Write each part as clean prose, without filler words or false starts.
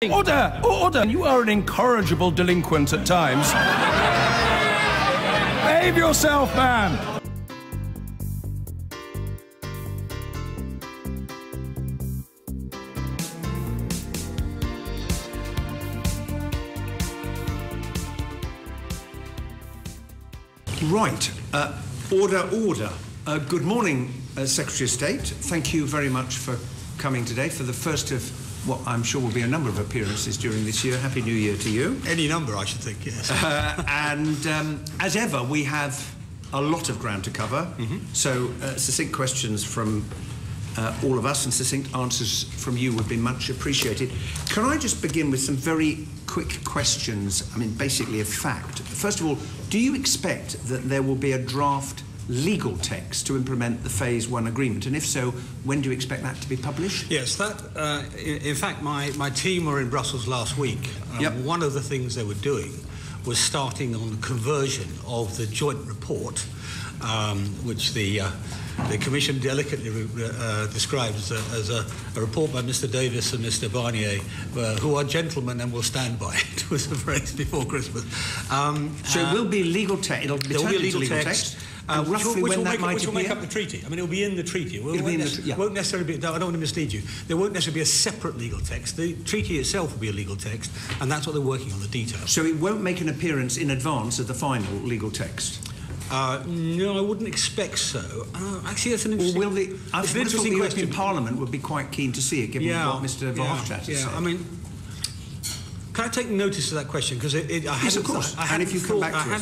Order! Order! You are an incorrigible delinquent at times. Behave yourself, man! Right. Order. Good morning, Secretary of State. Thank you very much for coming today for the first of what I'm sure will be a number of appearances during this year. Happy New Year to you. Any number, I should think, yes. As ever, we have a lot of ground to cover. So succinct questions from all of us and succinct answers from you would be much appreciated. Can I just begin with some very quick questions? I mean, basically a fact. First of all, do you expect that there will be a draft legal text to implement the Phase 1 agreement? And if so, when do you expect that to be published? Yes, in fact, my team were in Brussels last week. One of the things they were doing was starting on the conversion of the joint report, which the Commission delicately describes as a report by Mr. Davis and Mr. Barnier, who are gentlemen and will stand by it. It was a phrase before Christmas. So it will be legal text. It'll be turned into legal text. Roughly when that might which will make up the treaty. I mean, it'll be in the treaty. It won't necessarily be. I don't want to mislead you. There won't necessarily be a separate legal text. The treaty itself will be a legal text, and that's what they're working on, the details. So it won't make an appearance in advance of the final legal text. No, I wouldn't expect so. Actually, that's an interesting. Or will the? I think the European Parliament would be quite keen to see it, given what Mr. Verhofstadt has said. I mean, can I take notice of that question? Because yes, of course. I hadn't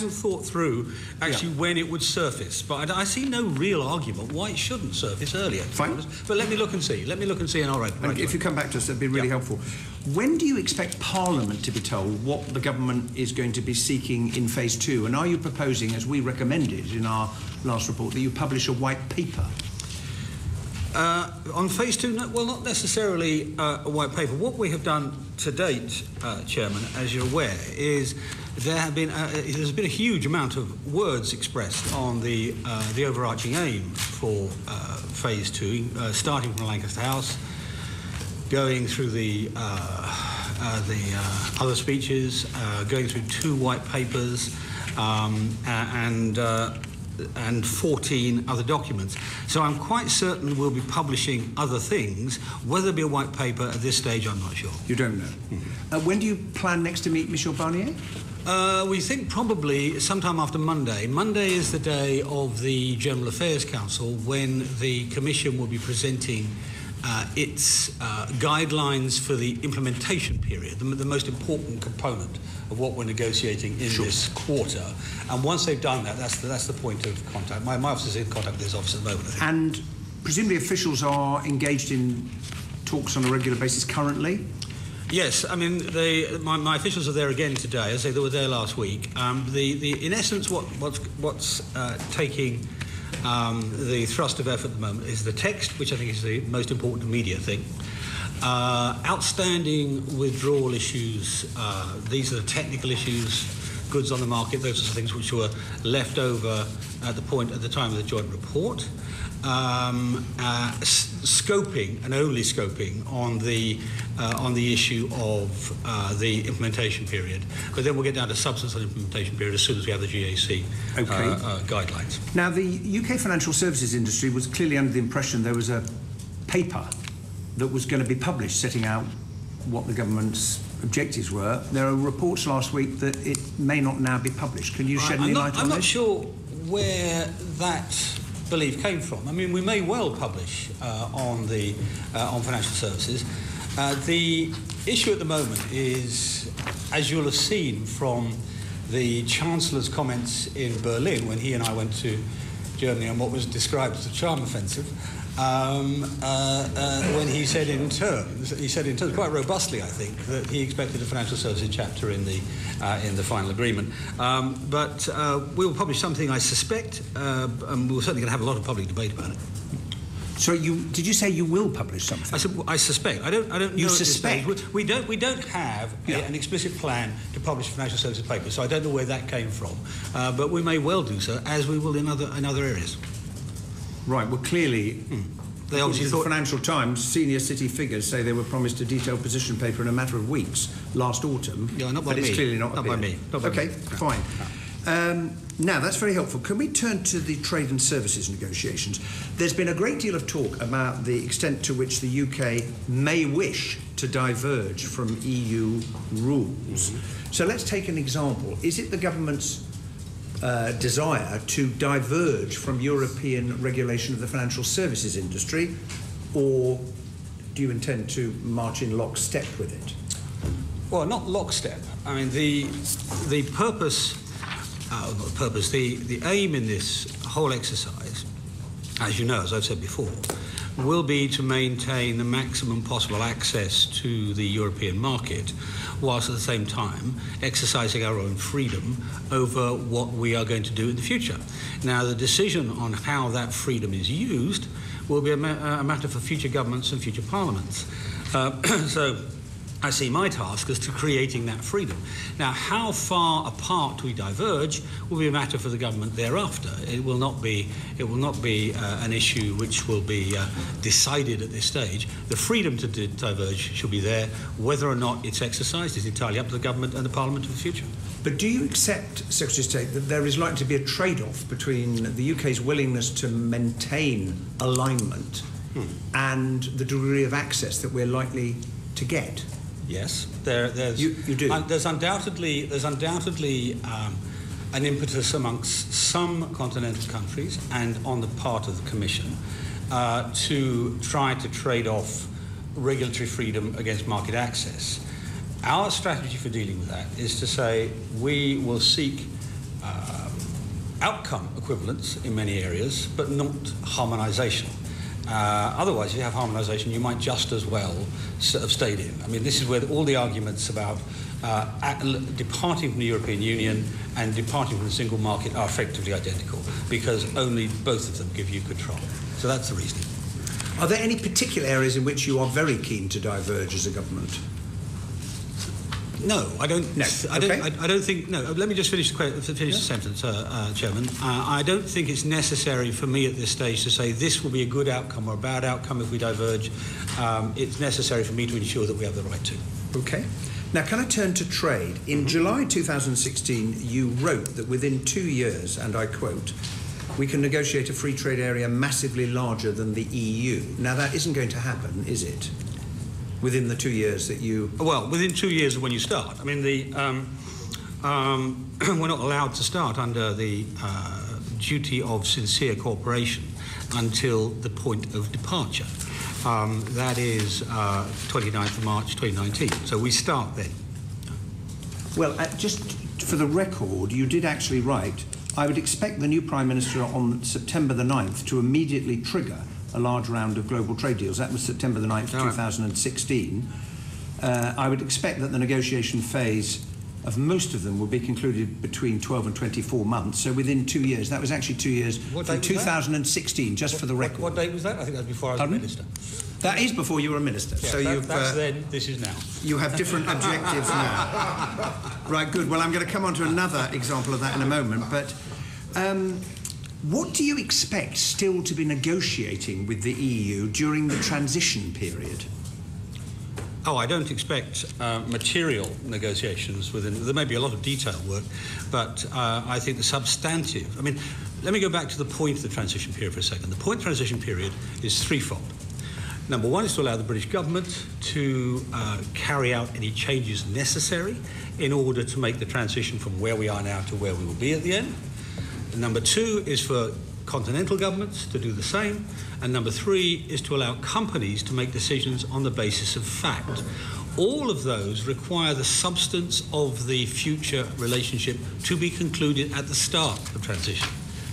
thought through actually when it would surface, but I see no real argument why it shouldn't surface earlier. Fine. But let me look and see. Let me look and see, and all right. And if you come back to us, that'd be really helpful. When do you expect Parliament to be told what the government is going to be seeking in Phase 2? And are you proposing, as we recommended in our last report, that you publish a white paper? On Phase 2, no, well, not necessarily a white paper. What we have done to date, Chairman, as you're aware, is there's been a huge amount of words expressed on the overarching aim for Phase 2, starting from Lancaster House, going through the other speeches, going through 2 white papers, and 14 other documents. So I'm quite certain we'll be publishing other things. Whether there'll be a white paper at this stage, I'm not sure. You don't know? When do you plan next to meet Michel Barnier? We think probably sometime after Monday. Monday is the day of the General Affairs Council when the Commission will be presenting its guidelines for the implementation period, the most important component of what we're negotiating in this quarter. And once they've done that, that's the point of contact. My office is in contact with this office at the moment, I think. And presumably officials are engaged in talks on a regular basis currently? Yes, I mean, my officials are there again today. As I say, they were there last week. In essence, what's taking the thrust of effort at the moment is the text, which I think is the most important immediate thing. Outstanding withdrawal issues, these are the technical issues, goods on the market, those are the things which were left over at the time of the joint report. Scoping and only scoping on the issue of the implementation period, but then we'll get down to substance on the implementation period as soon as we have the GAC guidelines. Now, the UK financial services industry was clearly under the impression there was a paper that was going to be published setting out what the government's objectives were. There are reports last week that it may not now be published. Can you shed any light on this? I'm not sure where that belief came from. I mean, we may well publish on financial services. The issue at the moment is, as you'll have seen from the Chancellor's comments in Berlin when he and I went to Germany on what was described as a charm offensive, when he said in terms quite robustly, I think, that he expected a financial services chapter in the final agreement. But we will publish something, I suspect, and we're certainly going to have a lot of public debate about it. So did you say you will publish something? I said I suspect. I don't know. You suspect? We don't have an explicit plan to publish a financial services paper, so I don't know where that came from. But we may well do so, as we will in other areas. Right. Well, clearly, They obviously thought... thought... The Financial Times, senior city figures say they were promised a detailed position paper in a matter of weeks last autumn. Yeah, not by but me. It's clearly not by me. Not by okay, me. fine. Now, that's very helpful. Can we turn to the trade and services negotiations? There's been a great deal of talk about the extent to which the UK may wish to diverge from EU rules. So let's take an example. Is it the government's desire to diverge from European regulation of the financial services industry, or do you intend to march in lockstep with it? Well, not lockstep. I mean, the purpose... the aim in this whole exercise, as you know, as I've said before, will be to maintain the maximum possible access to the European market, whilst at the same time exercising our own freedom over what we are going to do in the future. Now, the decision on how that freedom is used will be a matter for future governments and future parliaments. So I see my task as to creating that freedom. Now, how far apart we diverge will be a matter for the government thereafter. It will not be an issue which will be decided at this stage. The freedom to diverge should be there. Whether or not it's exercised is entirely up to the government and the Parliament of the future. But do you accept, Secretary of State, that there is likely to be a trade-off between the UK's willingness to maintain alignment and the degree of access that we're likely to get? Yes, there's you do. There's undoubtedly an impetus amongst some continental countries and on the part of the Commission to try to trade off regulatory freedom against market access. Our strategy for dealing with that is to say we will seek outcome equivalence in many areas, but not harmonisation. Otherwise, if you have harmonisation, you might just as well have stayed in. I mean, this is where all the arguments about departing from the European Union and departing from the single market are effectively identical, because only both of them give you control. So that's the reasoning. Are there any particular areas in which you are very keen to diverge as a government? No, I don't. No. I don't think. No. Let me just finish the sentence, Chairman. I don't think it's necessary for me at this stage to say this will be a good outcome or a bad outcome if we diverge. It's necessary for me to ensure that we have the right to. Okay. Now, can I turn to trade? In July 2016, you wrote that within 2 years, and I quote, "We can negotiate a free trade area massively larger than the EU." Now, that isn't going to happen, is it? Within the 2 years that you... Well, within 2 years of when you start. I mean, we're not allowed to start under the duty of sincere cooperation until the point of departure. That is 29th of March 2019. So we start then. Well, just for the record, you did actually write, "I would expect the new Prime Minister on September the 9th to immediately trigger a large round of global trade deals." That was September the 9th, 2016. I would expect that the negotiation phase of most of them will be concluded between 12 and 24 months, so within 2 years. That was actually 2 years from 2016, just for the record. What date was that? I think that was before I was a minister. That is before you were a minister. Yeah, so that's then, this is now. You have different objectives now. Right, good. Well, I'm going to come on to another example of that in a moment, but... what do you expect still to be negotiating with the EU during the transition period? Oh, I don't expect material negotiations within... There may be a lot of detailed work, but I think the substantive... I mean, let me go back to the point of the transition period for a second. The point of the transition period is threefold. Number one is to allow the British government to carry out any changes necessary in order to make the transition from where we are now to where we will be at the end. Number two is for continental governments to do the same. And number three is to allow companies to make decisions on the basis of fact. All of those require the substance of the future relationship to be concluded at the start of transition,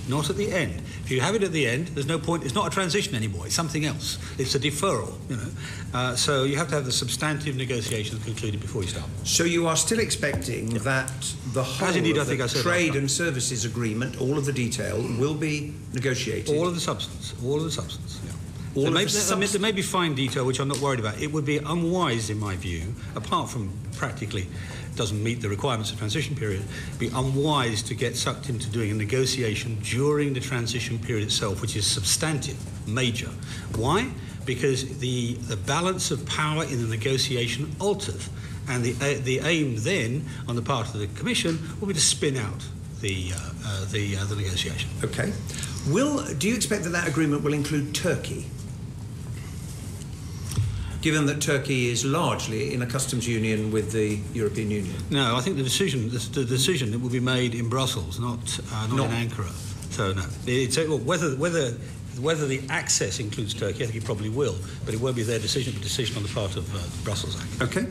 not at the end. If you have it at the end, there's no point. It's not a transition anymore. It's something else. It's a deferral, you know. So you have to have the substantive negotiations concluded before you start. So you are still expecting that the whole of the trade and services agreement, all of the detail, will be negotiated? All of the substance. All of the substance, yeah. All there may be fine detail which I'm not worried about. It would be unwise, in my view, apart from practically doesn't meet the requirements of transition period, be unwise to get sucked into doing a negotiation during the transition period itself, which is substantive, major. Why? Because the balance of power in the negotiation alters, and the aim then on the part of the Commission will be to spin out the negotiation. Okay. Do you expect that agreement will include Turkey? Given that Turkey is largely in a customs union with the European Union. No, I think the decision that will be made in Brussels, not in Ankara. So no, whether the access includes Turkey, I think it probably will, but it won't be their decision. It'll be a decision on the part of Brussels. Okay.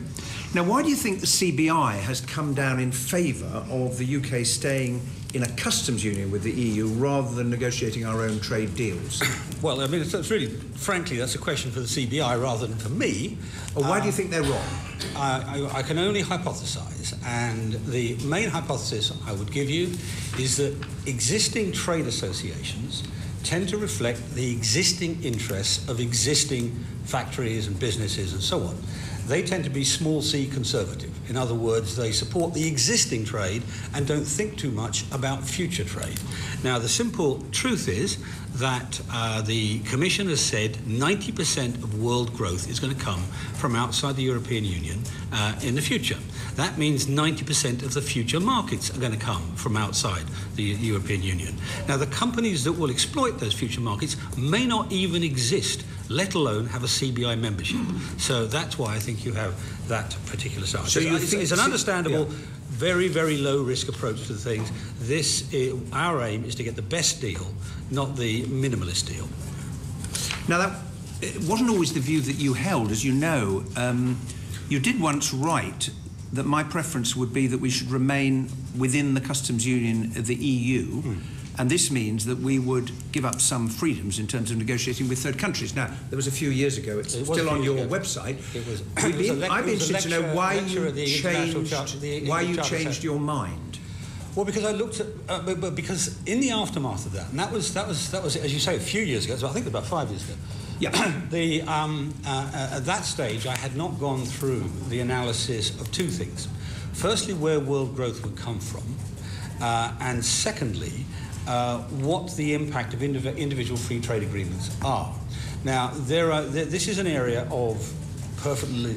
Now, why do you think the CBI has come down in favour of the UK staying in a customs union with the EU rather than negotiating our own trade deals? Well, I mean, it's really, frankly, that's a question for the CBI rather than for me. Well, why do you think they're wrong? I can only hypothesise, and the main hypothesis I would give you is that existing trade associations tend to reflect the existing interests of existing factories and businesses and so on. They tend to be small c conservative. In other words, they support the existing trade and don't think too much about future trade. Now, the simple truth is that the Commission has said 90% of world growth is going to come from outside the European Union in the future. That means 90% of the future markets are going to come from outside the European Union. Now, the companies that will exploit those future markets may not even exist, let alone have a CBI membership. So that's why I think you have that particular side. So it's an understandable, very, very low-risk approach to things. Our aim is to get the best deal, not the minimalist deal. Now, it wasn't always the view that you held, as you know. You did once write that my preference would be that we should remain within the customs union of the EU, and this means that we would give up some freedoms in terms of negotiating with third countries. Now, there was a few years ago, it's still on your website. I'd be interested to know why you changed your mind. Well, because I looked at, because in the aftermath of that, and that was, as you say, a few years ago, so I think about 5 years ago. Yeah. At that stage, I had not gone through the analysis of two things. Firstly, where world growth would come from, and secondly, what the impact of individual free trade agreements are. Now, this is an area of perfectly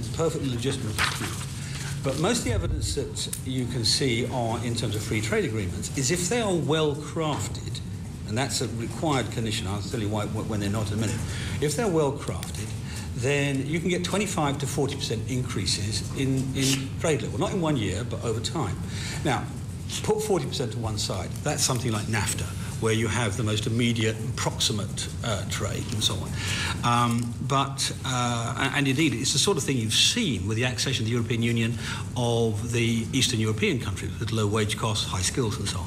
legitimate dispute. But most of the evidence that you can see in terms of free trade agreements is if they are well crafted, and that's a required condition. I'll tell you why when they're not in a minute. If they're well crafted, then you can get 25 to 40% increases in trade level, not in 1 year, but over time. Now, put 40% to one side. That's something like NAFTA, where you have the most immediate and proximate trade and so on. And indeed, it's the sort of thing you've seen with the accession of the European Union of the Eastern European countries with low wage costs, high skills and so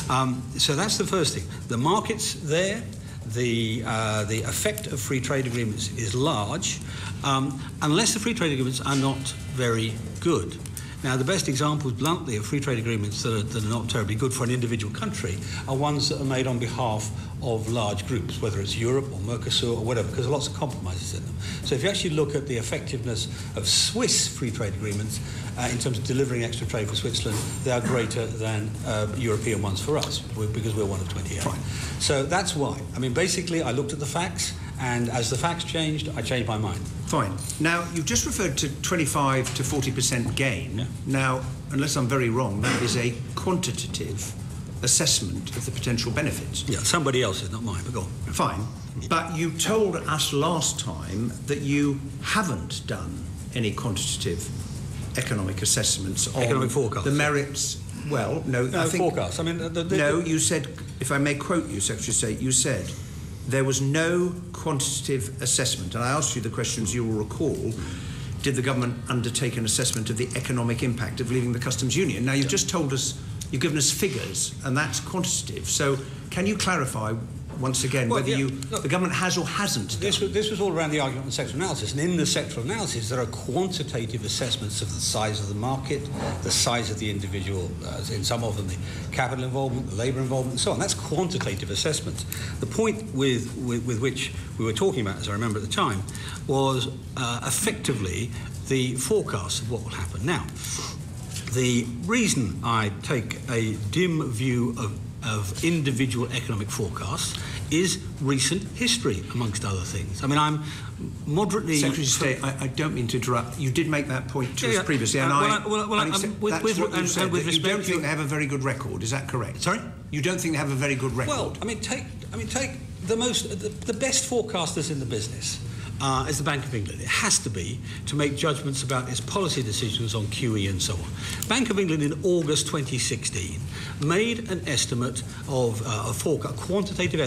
on. So that's the first thing. The market's there. The effect of free trade agreements is large, unless the free trade agreements are not very good. Now, the best examples, bluntly, of free trade agreements that are not terribly good for an individual country are ones that are made on behalf of large groups, whether it's Europe or Mercosur or whatever, because there are lots of compromises in them. So if you actually look at the effectiveness of Swiss free trade agreements in terms of delivering extra trade for Switzerland, they are greater than European ones for us, because we're one of 28. Fine. So that's why. I mean, basically, I looked at the facts, and as the facts changed, I changed my mind. Fine. Now, you've just referred to 25 to 40% gain. Yeah. Now, unless I'm very wrong, that is a quantitative assessment of the potential benefits. Yeah, somebody else's, not mine, but go on. Fine. But you told us last time that you haven't done any quantitative economic assessments on economic forecasts. The merits. Well, no, I think forecasts. I mean, no. You said, if I may quote you, Secretary of State, you said there was no quantitative assessment, and I asked you the questions you will recall. Did the government undertake an assessment of the economic impact of leaving the customs union? Now, you've just told us, you've given us figures, and that's quantitative. So can you clarify once again, Well, whether yeah, the government has or hasn't done. This was all around the argument on sectoral analysis, and in the sectoral analysis there are quantitative assessments of the size of the market, the size of the individual, in some of them the capital involvement, the labour involvement, and so on. That's quantitative assessments. The point with which we were talking about, as I remember at the time, was effectively the forecast of what will happen. Now, the reason I take a dim view of individual economic forecasts is recent history, amongst other things. I mean, I'm moderately... Secretary of State, I don't mean to interrupt. You did make that point to us previously, and with respect, you don't think they have a very good record, is that correct? Sorry? You don't think they have a very good record? Well, take the best forecasters in the business. Is the Bank of England. It has to be to make judgments about its policy decisions on QE and so on. Bank of England in August 2016 made an estimate of a quantitative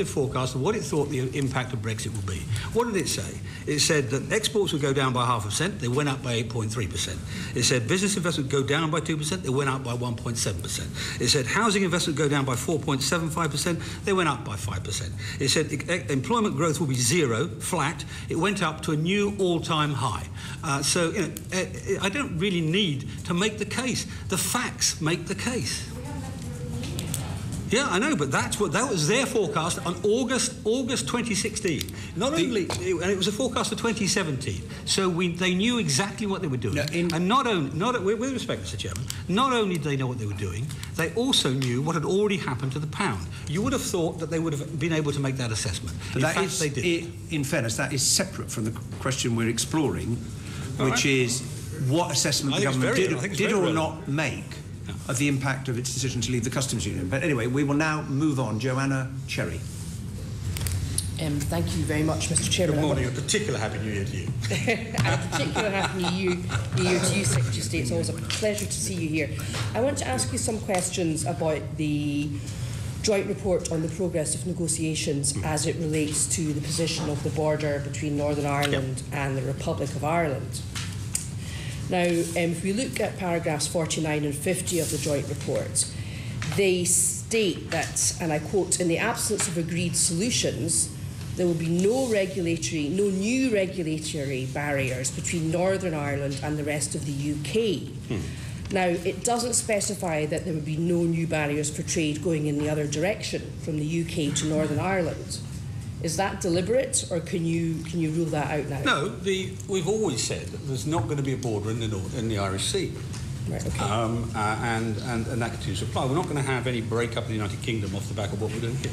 forecast of what it thought the impact of Brexit would be. What did it say? It said that exports would go down by 0.5%, they went up by 8.3%. It said business investment would go down by 2%, they went up by 1.7%. It said housing investment would go down by 4.75%, they went up by 5%. It said employment growth will be zero, flat. It went up to a new all-time high. So I don't really need to make the case. The facts make the case. Yeah, I know, but that was their forecast on August 2016. And it was a forecast for 2017. So they knew exactly what they were doing. And with respect, Mr. Chairman, not only did they know what they were doing, they also knew what had already happened to the pound. You would have thought that they would have been able to make that assessment. In fact, they did. In fairness, that is separate from the question we're exploring, which is what assessment the government did or not make of the impact of its decision to leave the customs union. But anyway, we will now move on. Joanna Cherry. Thank you very much, Mr. Chairman. Good morning. A particular Happy New Year to you. And a particular Happy New Year to you, Secretary of State. It's always a pleasure to see you here. I want to ask you some questions about the joint report on the progress of negotiations as it relates to the position of the border between Northern Ireland and the Republic of Ireland. Now, if we look at paragraphs 49 and 50 of the joint report, they state that, and I quote, in the absence of agreed solutions, there will be no new regulatory barriers between Northern Ireland and the rest of the UK. Now, it doesn't specify that there would be no new barriers for trade going in the other direction from the UK to Northern Ireland. Is that deliberate, or can you rule that out now? No, we've always said that there's not going to be a border in the Irish Sea. Right, okay. And that continues to apply. We're not going to have any break up of the United Kingdom off the back of what we're doing here.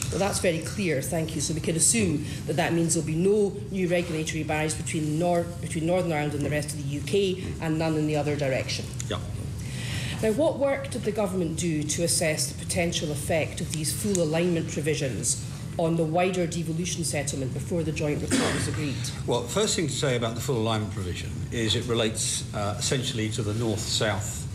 Well, that's very clear, thank you. So we can assume that means there'll be no new regulatory barriers between Northern Ireland and the rest of the UK, and none in the other direction. Yeah. Now, what work did the government do to assess the potential effect of these full alignment provisions on the wider devolution settlement before the joint report was agreed? Well, the first thing to say about the full alignment provision is it relates essentially to the North-South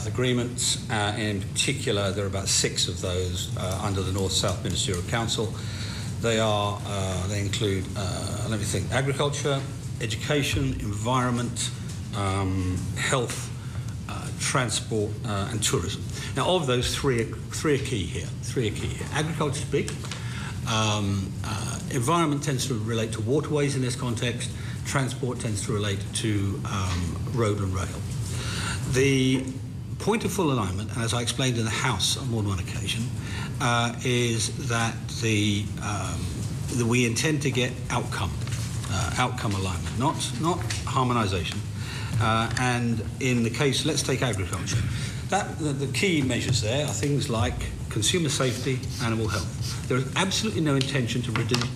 agreements. In particular, there are about 6 of those under the North-South Ministerial Council. They include, agriculture, education, environment, health, transport, and tourism. Now, of those, three are key here. Agriculture is big. Environment tends to relate to waterways in this context. Transport tends to relate to road and rail. The point of full alignment, and as I explained in the House on more than one occasion, is that we intend to get outcome alignment, not harmonisation. And in the case, let's take agriculture. The key measures there are things like consumer safety, animal health. There is absolutely no intention to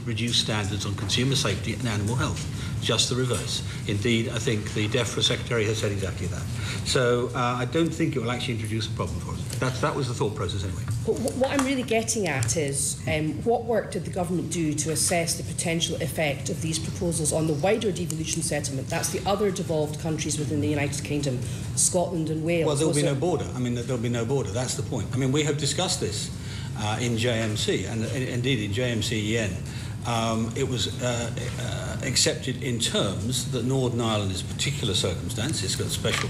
reduce standards on consumer safety and animal health, just the reverse. Indeed, I think the DEFRA Secretary has said exactly that. So I don't think it will actually introduce a problem for us. That was the thought process anyway. What I'm really getting at is what work did the government do to assess the potential effect of these proposals on the wider devolution settlement? That's the other devolved countries within the United Kingdom, Scotland and Wales. Well, there'll be no border. I mean, there'll be no border. That's the point. I mean, we have discussed this in JMC, and indeed in JMC-EN. It was accepted in terms that Northern Ireland is a particular circumstance. It's got special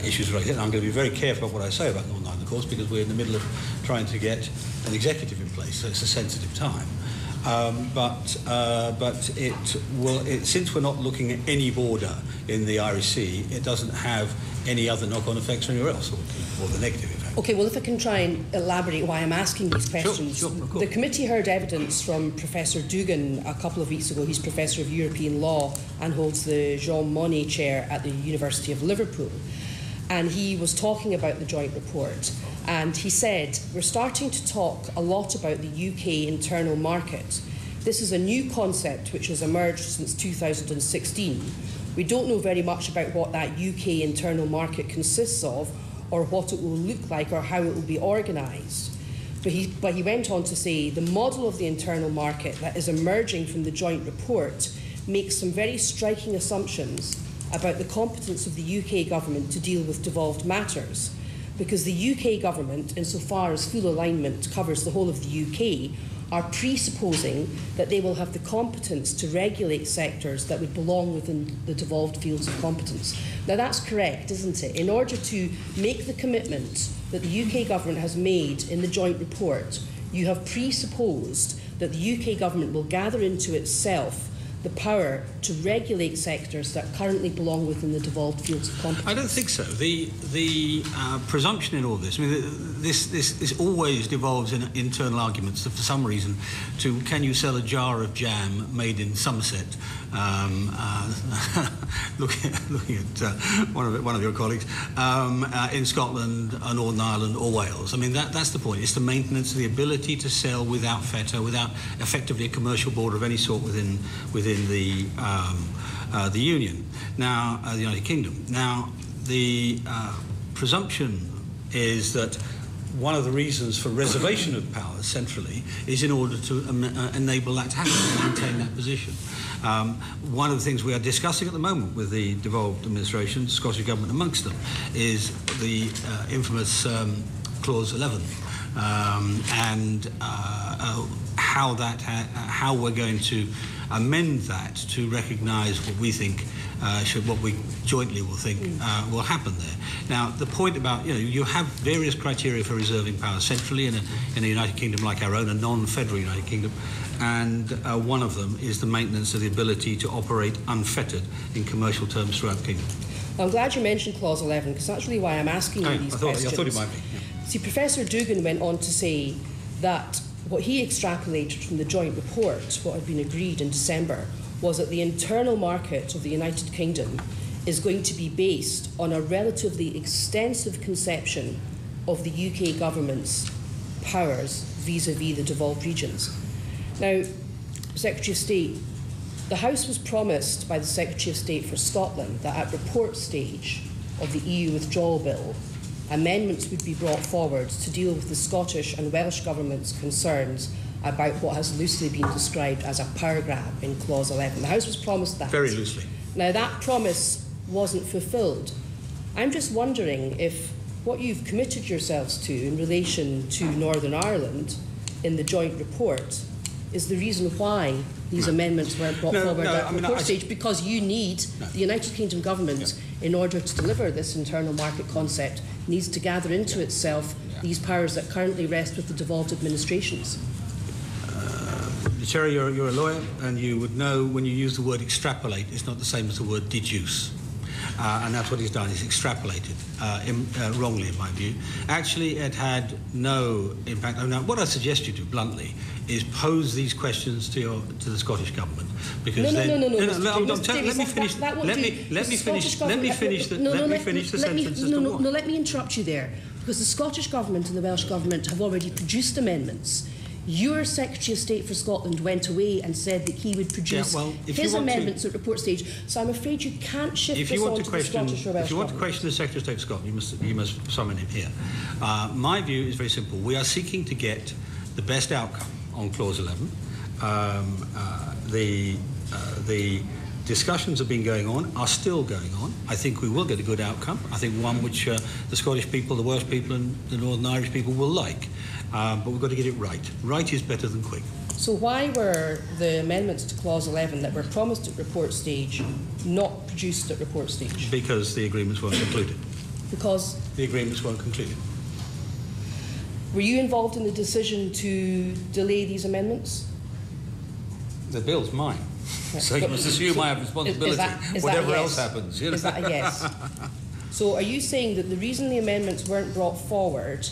issues related. I'm going to be very careful about what I say about Northern Ireland, course, because we're in the middle of trying to get an executive in place, so it's a sensitive time. But since we're not looking at any border in the Irish Sea, it doesn't have any other knock-on effects anywhere else, or the negative effect. Okay, well, if I can try and elaborate why I'm asking these questions. Sure, of course. The committee heard evidence from Professor Dugan a couple of weeks ago. He's Professor of European Law and holds the Jean Monnet Chair at the University of Liverpool. And he was talking about the joint report. And he said, we're starting to talk a lot about the UK internal market. This is a new concept which has emerged since 2016. We don't know very much about what that UK internal market consists of, or what it will look like, or how it will be organised. But he went on to say the model of the internal market that is emerging from the joint report makes some very striking assumptions about the competence of the UK government to deal with devolved matters, because the UK government, insofar as full alignment covers the whole of the UK, are presupposing that they will have the competence to regulate sectors that would belong within the devolved fields of competence. Now that's correct, isn't it? In order to make the commitment that the UK government has made in the joint report, you have presupposed that the UK government will gather into itself the power to regulate sectors that currently belong within the devolved fields of competence? I don't think so. The presumption in all this, I mean, this always devolves in internal arguments for some reason to can you sell a jar of jam made in Somerset, looking at one of your colleagues, in Scotland, Northern Ireland or Wales. I mean, that's the point. It's the maintenance of the ability to sell without feta, without effectively a commercial border of any sort within the Union. Now, the United Kingdom. Now, the presumption is that one of the reasons for reservation of powers centrally is in order to enable that to happen, and maintain that position. One of the things we are discussing at the moment with the devolved administration, the Scottish Government amongst them, is the infamous Clause 11, and how we're going to amend that to recognise what we think what we jointly will think will happen there. Now, the point about, you have various criteria for reserving power centrally in a United Kingdom like our own, a non-federal United Kingdom, and one of them is the maintenance of the ability to operate unfettered in commercial terms throughout the kingdom. Well, I'm glad you mentioned Clause 11, because that's really why I'm asking you these questions. I thought it might be. Yeah. See, Professor Dugan went on to say that what he extrapolated from the joint report, what had been agreed in December, was that the internal market of the United Kingdom is going to be based on a relatively extensive conception of the UK government's powers vis-à-vis the devolved regions. Now, Secretary of State, the House was promised by the Secretary of State for Scotland that at report stage of the EU withdrawal bill, amendments would be brought forward to deal with the Scottish and Welsh government's concerns about what has loosely been described as a power grab in Clause 11. The House was promised that. Very loosely. Now, that promise wasn't fulfilled. I'm just wondering if what you've committed yourselves to in relation to Northern Ireland in the joint report is the reason why these amendments weren't brought forward at report stage, because you need the United Kingdom government, in order to deliver this internal market concept, needs to gather into itself these powers that currently rest with the devolved administrations. Cherry, you're a lawyer, and you would know when you use the word extrapolate, it's not the same as the word deduce. And that's what he's done. He's extrapolated wrongly, in my view. Actually, it had no impact. Now, what I suggest you do bluntly is pose these questions to the Scottish government, because let me interrupt you there, because the Scottish government and the Welsh government have already produced amendments. Your Secretary of State for Scotland went away and said that he would produce his amendments at report stage. So I'm afraid you can't shift this on to the Scottish or Welsh If you want to question the Secretary of State for Scotland, you must summon him here. My view is very simple. We are seeking to get the best outcome on Clause 11. The discussions have been going on, are still going on. I think we will get a good outcome. I think one which the Scottish people, the Welsh people and the Northern Irish people will like. But we've got to get it right. Right is better than quick. So why were the amendments to Clause 11 that were promised at report stage not produced at report stage? Because the agreements weren't concluded. Because? The agreements weren't concluded. Were you involved in the decision to delay these amendments? The bill's mine. So you must assume I have responsibility, whatever else happens. You know? Is that a yes? So are you saying that the reason the amendments weren't brought forward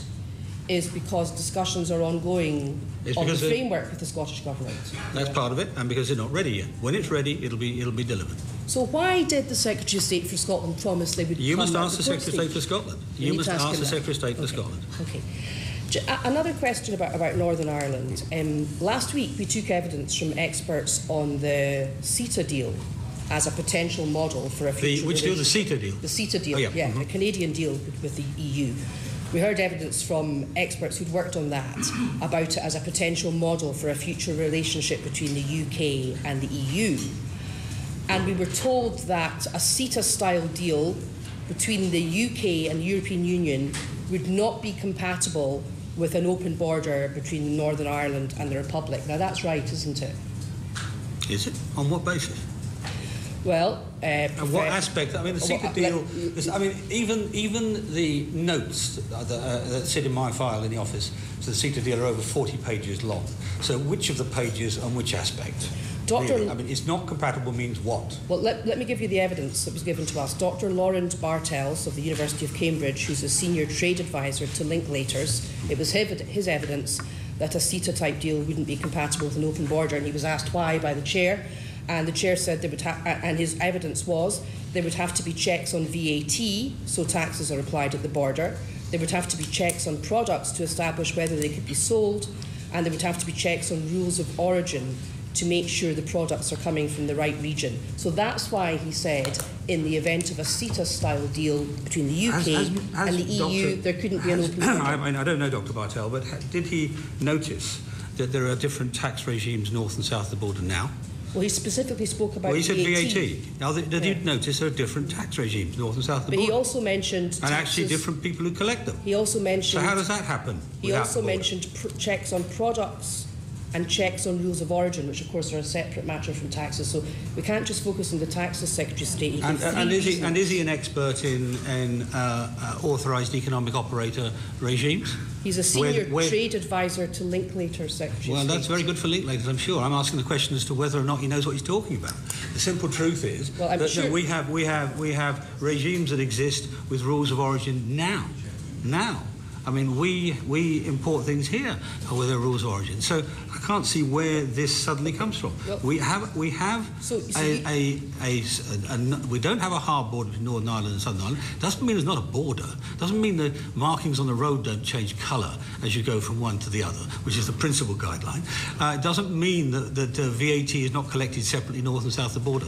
is because discussions are ongoing on the framework with the Scottish Government? That's part of it, and because they're not ready yet. When it's ready, it'll be delivered. So why did the Secretary of State for Scotland promise they would? You must ask the Secretary of State for Scotland. You must ask the Secretary of State for Scotland. Okay. Another question about Northern Ireland. Last week we took evidence from experts on the CETA deal as a potential model for a future Which deal? The CETA deal? The CETA deal, oh, yeah. The Canadian deal with the EU. We heard evidence from experts who'd worked on that about it as a potential model for a future relationship between the UK and the EU. And we were told that a CETA-style deal between the UK and the European Union would not be compatible with an open border between Northern Ireland and the Republic. Now that's right, isn't it? Is it? On what basis? Well, and what aspect? I mean, the CETA deal. I mean, even the notes that sit in my file in the office to the CETA deal are over 40 pages long. So, which of the pages and which aspect? Really? I mean, it's not compatible means what? Well, let me give you the evidence that was given to us. Dr. Laurent Bartels of the University of Cambridge, who's a senior trade advisor to Linklaters, it was his evidence that a CETA-type deal wouldn't be compatible with an open border, and he was asked why by the chair, and the chair said they would and his evidence was there would have to be checks on VAT, so taxes are applied at the border. There would have to be checks on products to establish whether they could be sold, and there would have to be checks on rules of origin to make sure the products are coming from the right region. So that's why he said, in the event of a CETA-style deal between the UK and the EU, there couldn't be an open border. I mean, I don't know Dr. Bartel, but did he notice that there are different tax regimes north and south of the border now? Well, he specifically spoke about VAT. Well, he said VAT. Now, did you Yeah. notice there are different tax regimes north and south of the But border? he also mentioned and actually different people who collect them. He also mentioned. So how does that happen? He also mentioned checks on products and checks on rules of origin, which of course are a separate matter from taxes. So we can't just focus on the taxes, Secretary of State. And is he an expert in authorised economic operator regimes? He's a senior trade advisor to Linklaters, Secretary of State. Well, that's very good for Linklaters, I'm sure. I'm asking the question as to whether or not he knows what he's talking about. The simple truth is that we have regimes that exist with rules of origin now. I mean, we import things here with their rules of origin. So I can't see where this suddenly comes from. Well, we don't have a hard border between Northern Ireland and Southern Ireland. Doesn't mean there's not a border. Doesn't mean the markings on the road don't change colour as you go from one to the other, which is the principal guideline. It doesn't mean that VAT is not collected separately north and south of the border.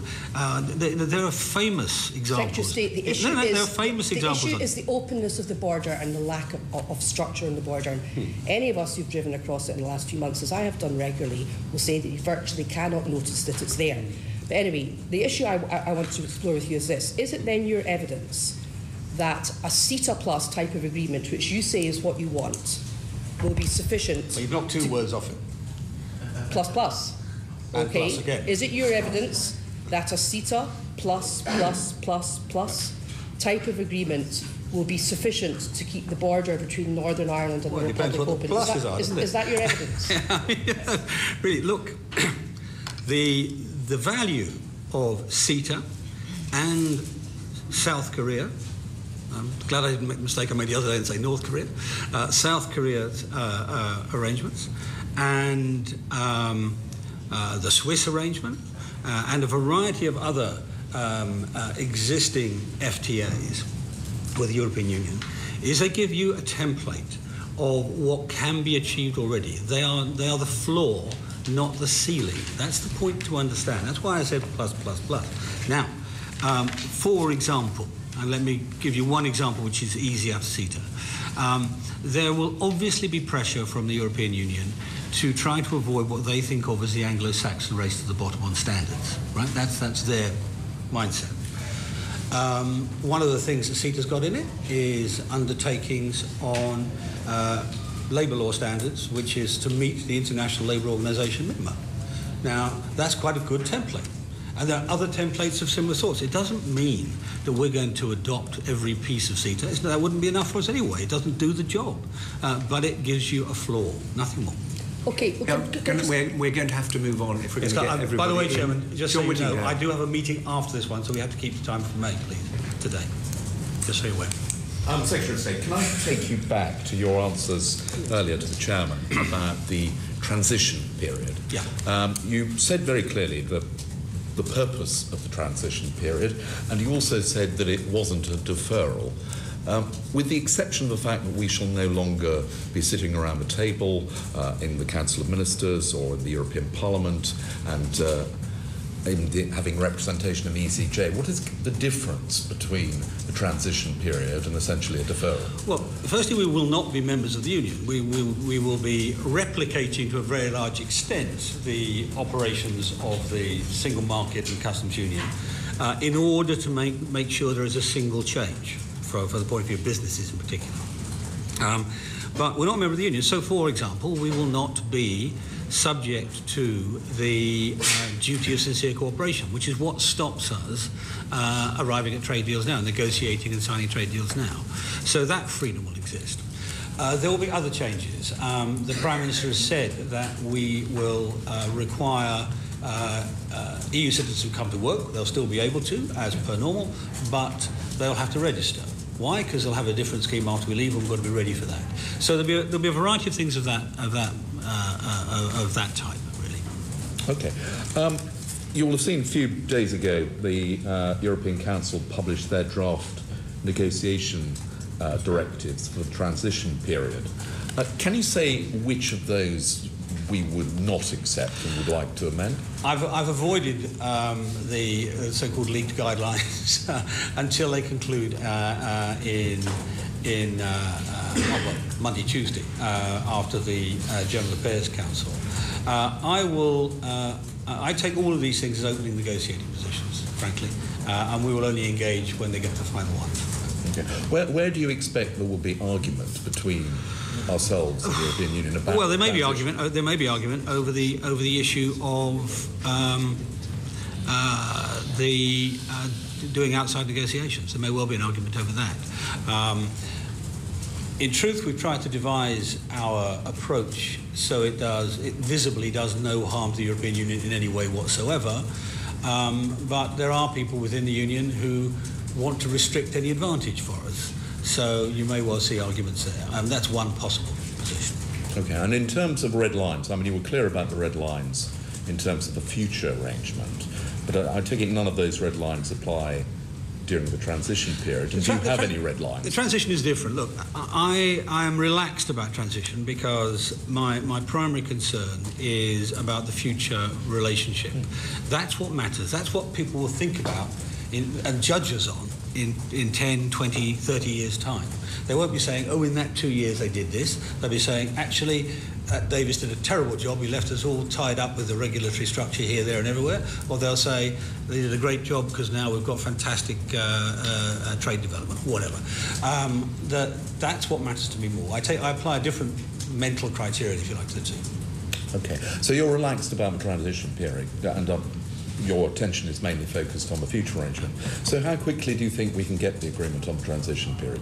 There are famous examples. Secretary of State, the issue is, there are famous examples. The issue is the openness of the border and the lack of structure on the border. Any of us who've driven across it in the last few months, as I have done regularly, will say that you virtually cannot notice that it's there. But anyway, the issue I want to explore with you is this. Is it then your evidence that a CETA plus type of agreement, which you say is what you want, will be sufficient? Well, you've knocked two words off it. Plus plus. And okay. plus again. Is it your evidence that a CETA plus type of agreement will be sufficient to keep the border between Northern Ireland and the Republic open? Is that your evidence? Really, look, the value of CETA and South Korea, I'm glad I didn't make the mistake I made the other day and say North Korea, South Korea's arrangements, and the Swiss arrangement, and a variety of other existing FTAs with the European Union, is they give you a template of what can be achieved already. They are the floor, not the ceiling. That's the point to understand. That's why I said plus. Now, for example, and let me give you one example which is easy out of CETA. There will obviously be pressure from the European Union to try to avoid what they think of as the Anglo-Saxon race to the bottom on standards. Right? That's their mindset. One of the things that CETA's got in it is undertakings on labour law standards, which is to meet the International Labour Organization minimum. Now, that's quite a good template. And there are other templates of similar sorts. It doesn't mean that we're going to adopt every piece of CETA. That wouldn't be enough for us anyway. It doesn't do the job. But it gives you a floor, nothing more. Okay. We're going to have to move on if we're going to get everybody. By the way, Chairman, just so you know, Whittingham. I do have a meeting after this one, so we have to keep the time for May, please, today. Just so you're aware. Secretary of State, can I take you back to your answers earlier to the Chairman about the transition period? Yeah. You said very clearly that the purpose of the transition period, and you also said that it wasn't a deferral. With the exception of the fact that we shall no longer be sitting around the table in the Council of Ministers or in the European Parliament and having representation of ECJ, what is the difference between the transition period and essentially a deferral? Well, firstly, we will not be members of the Union. We will be replicating to a very large extent the operations of the single market and customs union in order to make sure there is a single change for the point of view of businesses in particular. But we're not a member of the Union, so for example, we will not be subject to the duty of sincere cooperation, which is what stops us arriving at trade deals now, negotiating and signing trade deals now. So that freedom will exist. There will be other changes. The Prime Minister has said that we will require EU citizens who come to work. They'll still be able to, as per normal, but they'll have to register. Why? Because they'll have a different scheme after we leave, and we've got to be ready for that. So there'll be a variety of things of that type, really. Okay. You will have seen a few days ago the European Council published their draft negotiation directives for the transition period. Can you say which of those we would not accept and would like to amend? I've avoided the so-called leaked guidelines until they conclude in Monday, Tuesday, after the General Affairs Council. I take all of these things as opening negotiating positions, frankly, and we will only engage when they get to the final one. Okay. Where do you expect there will be argument between ourselves and the European Union about? Well, there may be argument. There may be argument over the issue of doing outside negotiations. There may well be an argument over that. In truth, we've tried to devise our approach so it visibly does no harm to the European Union in any way whatsoever. But there are people within the Union who want to restrict any advantage for us. So you may well see arguments there. That's one possible position. Okay, and in terms of red lines, I mean, you were clear about the red lines in terms of the future arrangement, but I take it none of those red lines apply during the transition period. And do you have any red lines? The transition is different. Look, I am relaxed about transition because my primary concern is about the future relationship. That's what matters. That's what people will think about and judge us on in 10, 20, 30 years' time. They won't be saying, oh, in that 2 years they did this. They'll be saying, actually, Davis did a terrible job. He left us all tied up with the regulatory structure here, there and everywhere. Or they'll say, they did a great job because now we've got fantastic trade development, whatever. That's what matters to me more. I apply a different mental criteria, if you like, to the two. Okay, so you're relaxed about the transition period, and your attention is mainly focused on the future arrangement. So how quickly do you think we can get the agreement on the transition period?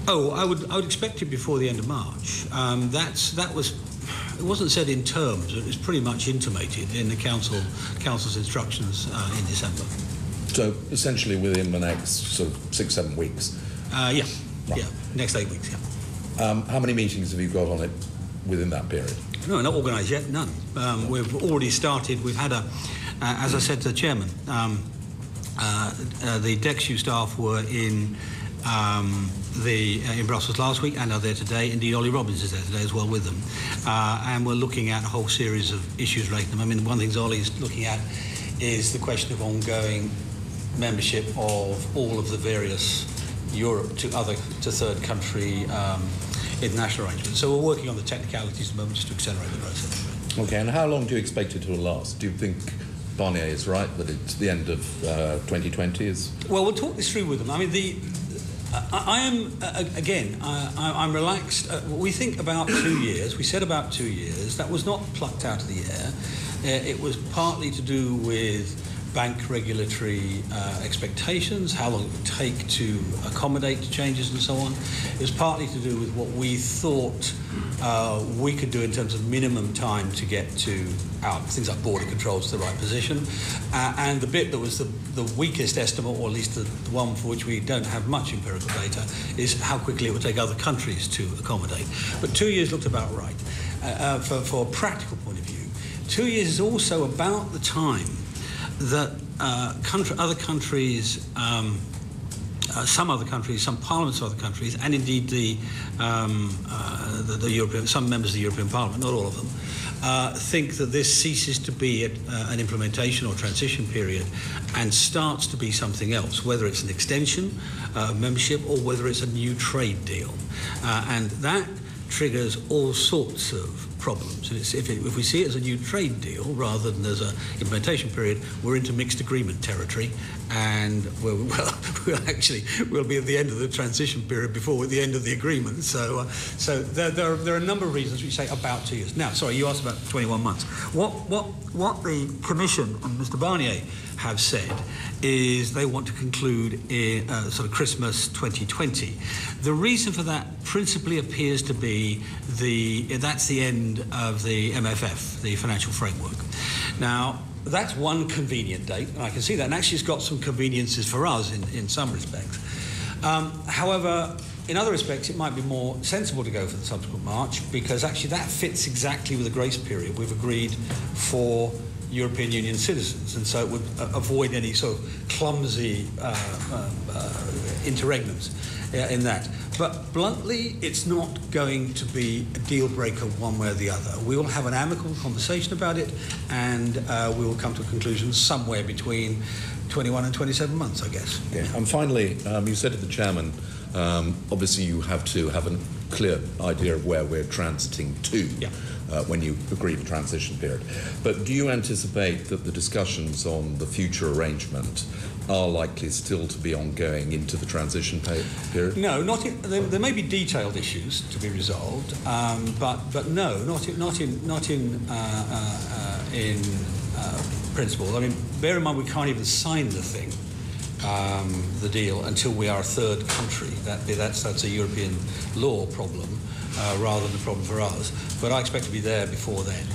Oh, I would expect it before the end of March. It wasn't said in terms, it was pretty much intimated in the Council's instructions in December. So essentially within the next sort of 6-7 weeks? Yeah, right. Yeah, next 8 weeks, yeah. How many meetings have you got on it within that period? No, not organised yet, none. We've already started. We've had as I said to the Chairman, the DEXU staff were in Brussels last week and are there today. Indeed, Ollie Robbins is there today as well with them. And we're looking at a whole series of issues related to them. I mean, one of the things Ollie's looking at is the question of ongoing membership of all of the various Europe to third country international arrangements. So we're working on the technicalities at the moment just to accelerate the process. Okay, and how long do you expect it to last? Do you think Barnier is right that it's the end of 2020? Well, we'll talk this through with them. I mean, I'm relaxed. We think about 2 years. We said about 2 years. That was not plucked out of the air. It was partly to do with bank regulatory expectations, how long it would take to accommodate changes and so on. It was partly to do with what we thought we could do in terms of minimum time to get to things like border controls to the right position. And the bit that was the weakest estimate, or at least the one for which we don't have much empirical data, is how quickly it would take other countries to accommodate. But 2 years looked about right. For a practical point of view, 2 years is also about the time that other countries, some other countries, some parliaments of other countries, and indeed the European, some members of the European Parliament, not all of them, think that this ceases to be an implementation or transition period and starts to be something else, whether it's an extension of membership or whether it's a new trade deal. And that triggers all sorts of problems. And if we see it as a new trade deal rather than as an implementation period, we're into mixed agreement territory, and we'll be at the end of the transition period before we're at the end of the agreement. So there are a number of reasons which say about 2 years. Now, sorry, you asked about 21 months. What the Commission and Mr. Barnier have said is they want to conclude in sort of Christmas 2020. The reason for that principally appears to be that's the end of the MFF, the financial framework. Now, that's one convenient date, and I can see that, and actually it's got some conveniences for us in some respects. However, in other respects, it might be more sensible to go for the subsequent March, because actually that fits exactly with the grace period we've agreed for European Union citizens, and so it would avoid any sort of clumsy interregnums in that. But bluntly, it's not going to be a deal breaker one way or the other. We will have an amicable conversation about it, and we will come to a conclusion somewhere between 21 and 27 months, I guess. Yeah. And finally, you said to the chairman, obviously you have to have a clear idea of where we're transiting to. Yeah. When you agree the transition period. But do you anticipate that the discussions on the future arrangement are likely still to be ongoing into the transition period? No, there may be detailed issues to be resolved, but no, not in principle. I mean, bear in mind we can't even sign the thing, the deal, until we are a third country. That's a European law problem. Rather than a problem for us, but I expect to be there before then.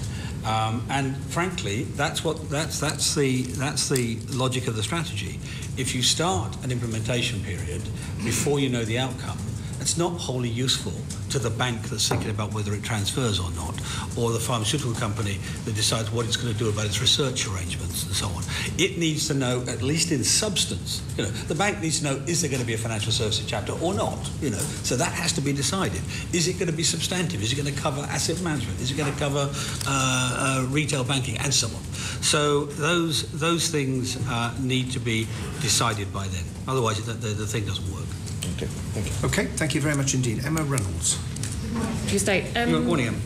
And frankly, that's the logic of the strategy. If you start an implementation period before you know the outcome, it's not wholly useful to the bank that's thinking about whether it transfers or not, or the pharmaceutical company that decides what it's going to do about its research arrangements and so on. It needs to know, at least in substance, the bank needs to know, is there going to be a financial services chapter or not? So that has to be decided. Is it going to be substantive? Is it going to cover asset management? Is it going to cover retail banking and so on? So those things need to be decided by then. Otherwise, the thing doesn't work. Okay, thank you. Okay, thank you very much indeed. Emma Reynolds. Good morning, Em.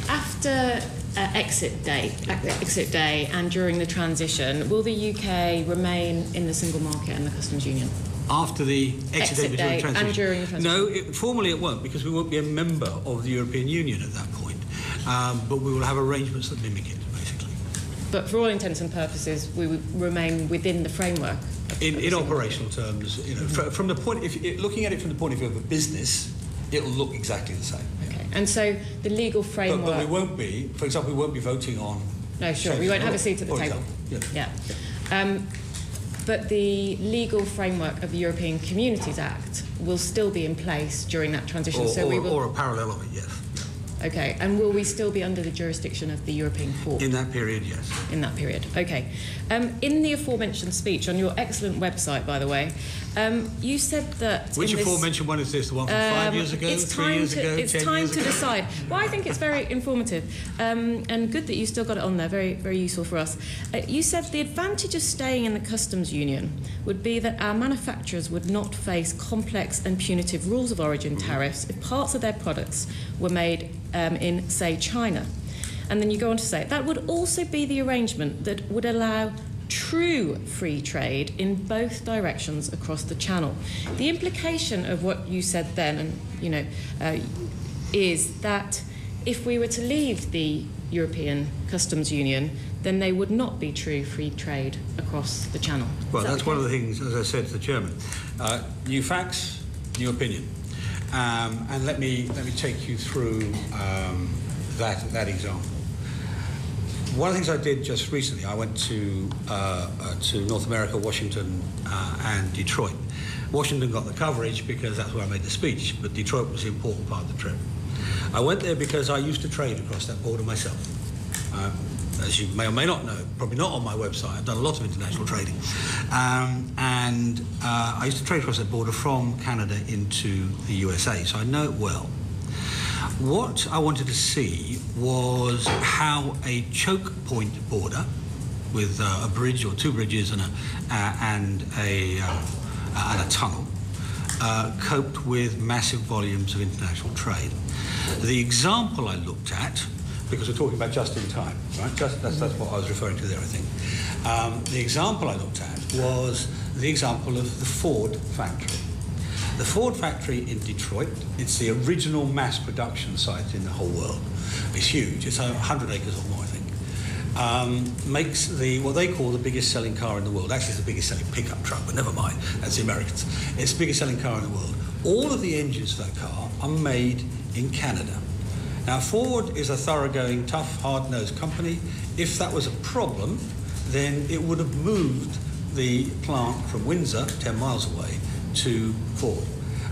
After exit day and during the transition, will the UK remain in the single market and the customs union? After the exit day and during the transition? No, formally it won't, because we won't be a member of the European Union at that point. But we will have arrangements that mimic it, basically. But for all intents and purposes, we would remain within the framework. In operational terms, from the point, looking at it from the point of view of a business, it'll look exactly the same. Okay, and so the legal framework. But we won't be. For example, we won't be voting on. No, sure, we won't have a seat at the table. Yeah. But the legal framework of the European Communities Act will still be in place during that transition. Or a parallel of it, yes. Okay, and will we still be under the jurisdiction of the European Court? In that period, yes. In that period, okay. In the aforementioned speech, on your excellent website, by the way, you said that... Which aforementioned one is this? The one from 5 years ago, 3 years ago, 10 years ago? It's time to decide. Well, I think it's very informative and good that you still got it on there, very, very useful for us. You said the advantage of staying in the customs union would be that our manufacturers would not face complex and punitive rules of origin tariffs if parts of their products were made in, say, China. And then you go on to say, that would also be the arrangement that would allow true free trade in both directions across the channel. The implication of what you said then, and is that if we were to leave the European Customs Union, then they would not be true free trade across the channel. Well, that's one of the things, as I said to the chairman. New facts, new opinion. And let me take you through that example. One of the things I did just recently, I went to North America, Washington, and Detroit. Washington got the coverage because that's where I made the speech, but Detroit was the important part of the trip. I went there because I used to trade across that border myself. As you may or may not know, probably not on my website, I've done a lot of international trading. And I used to trade across that border from Canada into the USA, so I know it well. What I wanted to see was how a choke point border with a bridge or two bridges and a tunnel coped with massive volumes of international trade. The example I looked at, because we're talking about just in time, right? That's what I was referring to there, I think. The example I looked at was the example of the Ford factory. The Ford factory in Detroit, it's the original mass production site in the whole world. It's huge, it's 100 acres or more, I think. Makes what they call the biggest selling car in the world. Actually, it's the biggest selling pickup truck, but never mind, that's the Americans. It's the biggest selling car in the world. All of the engines for that car are made in Canada. Now, Ford is a thoroughgoing, tough, hard-nosed company. If that was a problem, then it would have moved the plant from Windsor, 10 miles away, to Ford.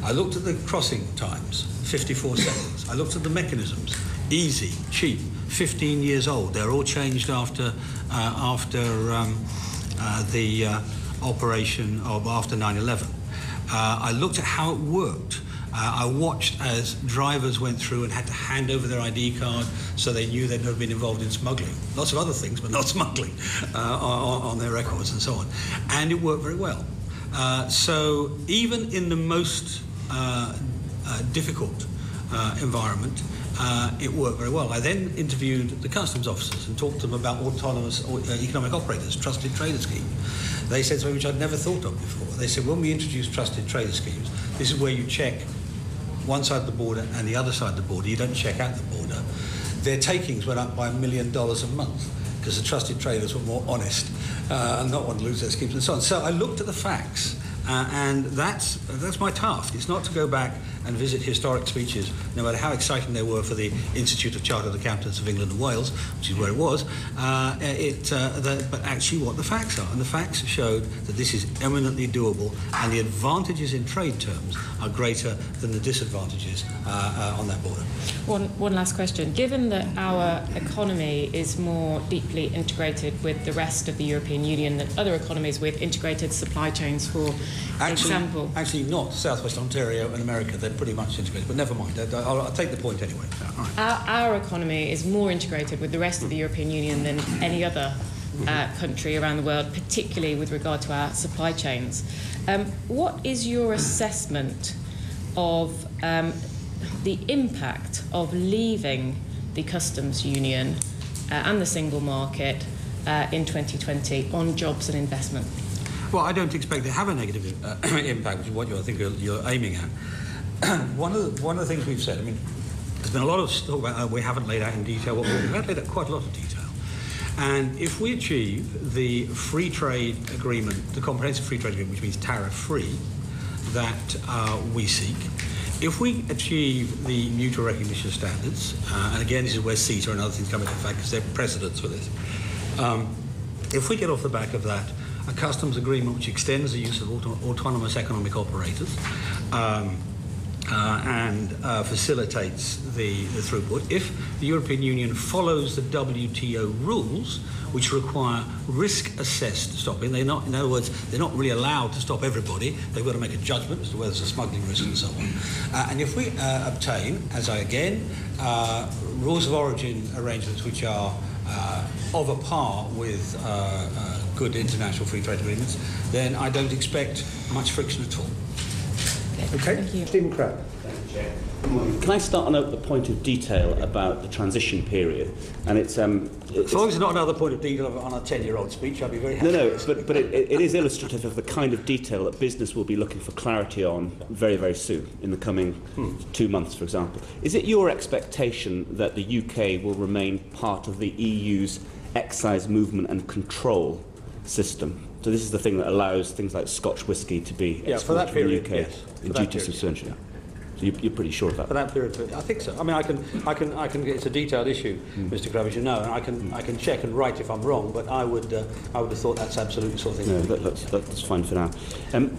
I looked at the crossing times, 54 seconds. I looked at the mechanisms, easy, cheap, 15 years old. They're all changed after the operation of after 9/11. I looked at how it worked. I watched as drivers went through and had to hand over their ID card so they knew they'd never been involved in smuggling. Lots of other things, but not smuggling on their records and so on. And it worked very well. So even in the most difficult environment, it worked very well. I then interviewed the customs officers and talked to them about autonomous economic operators, trusted trader scheme. They said something which I'd never thought of before. They said, when we introduce trusted trader schemes, this is where you check one side of the border and the other side of the border. You don't check out the border. Their takings went up by $1 million a month because the trusted traders were more honest and not want to lose their schemes and so on. So I looked at the facts, and that's my task. It's not to go back and visit historic speeches, no matter how exciting they were for the Institute of Chartered Accountants of England and Wales, which is where it was, but actually what the facts are. And the facts showed that this is eminently doable, and the advantages in trade terms are greater than the disadvantages on that border. One last question. Given that our economy is more deeply integrated with the rest of the European Union than other economies with integrated supply chains, for example... Actually not. Southwest Ontario and America, they're pretty much integrated, but never mind. I'll take the point anyway. All right. Our economy is more integrated with the rest of the European Union than any other country around the world, particularly with regard to our supply chains. What is your assessment of the impact of leaving the customs union and the single market in 2020 on jobs and investment? Well, I don't expect to have a negative impact, which is what I think you're aiming at. One of the things we've said, I mean, there's been a lot of talk about we haven't laid out in detail what we've laid out quite a lot of detail. And if we achieve the free trade agreement, the comprehensive free trade agreement, which means tariff-free, that we seek, if we achieve the mutual recognition standards, and again, this is where CETA and other things come into effect because they're precedents for this, if we get off the back of that, a customs agreement which extends the use of autonomous economic operators and facilitates the throughput. If the European Union follows the WTO rules, which require risk-assessed stopping, in other words, they're not really allowed to stop everybody. They've got to make a judgment as to whether there's a smuggling risk and so on. And if we obtain, rules of origin arrangements which are of a par with good international free trade agreements, then I don't expect much friction at all. Okay. Thank you. Stephen Crabb. Can I start on the point of detail about the transition period? And it's as long as it's not another point of detail on a 10-year-old speech, I'll be very happy. No, but it is illustrative of the kind of detail that business will be looking for clarity on very, very soon, in the coming 2 months, for example. Is it your expectation that the UK will remain part of the EU's excise movement and control system. So this is the thing that allows things like Scotch whisky to be exported from the UK in duty suspension. So you're pretty sure of that? For that period, I think so. I mean, I can. It's a detailed issue, Mr. Grove, as you know, and I can check and write if I'm wrong. But I would have thought that's absolutely sort of thing. No, that's fine for now.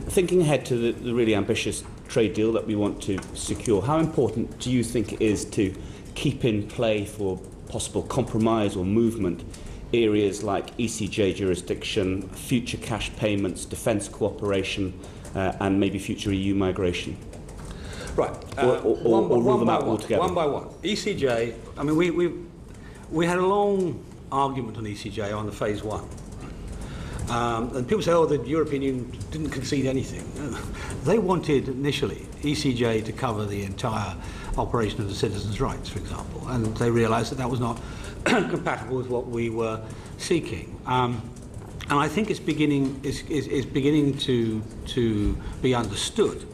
Thinking ahead to the really ambitious trade deal that we want to secure, how important do you think it is to keep in play for possible compromise or movement areas like ECJ jurisdiction, future cash payments, defence cooperation, and maybe future EU migration? Right. Or rule them out altogether? One by one. ECJ, I mean, we had a long argument on ECJ on the phase one. And people say, oh, the European Union didn't concede anything. They wanted initially ECJ to cover the entire operation of the citizens' rights, for example, and they realised that that was not compatible with what we were seeking. And I think it's beginning to be understood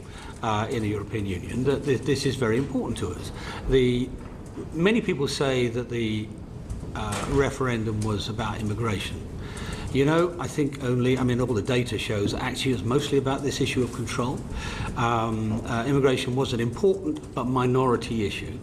in the European Union that this is very important to us. Many people say that the referendum was about immigration. You know, I think all the data shows actually it's mostly about this issue of control. Immigration was an important but minority issue.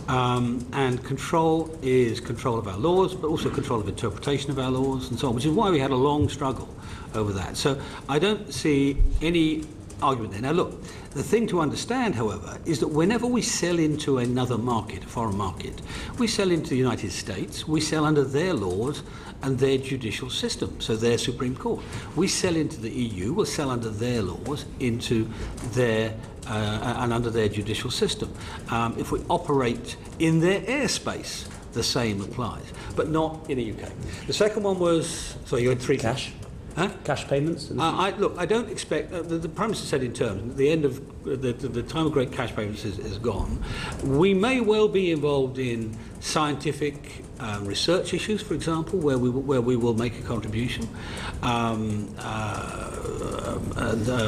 And control is control of our laws, but also control of interpretation of our laws and so on, which is why we had a long struggle over that. So I don't see any argument there. Now look, the thing to understand, however, is that whenever we sell into another market, a foreign market, we sell into the United States, we sell under their laws and their judicial system, so their Supreme Court. We sell into the EU, we'll sell under their laws, into their and under their judicial system. If we operate in their airspace, the same applies, but not in the UK. The second one was, you had three. Cash? Huh? Cash payments? I don't expect, the Prime Minister said in terms, the end of the time of great cash payments is gone. We may well be involved in scientific research issues, for example, where we will make a contribution, and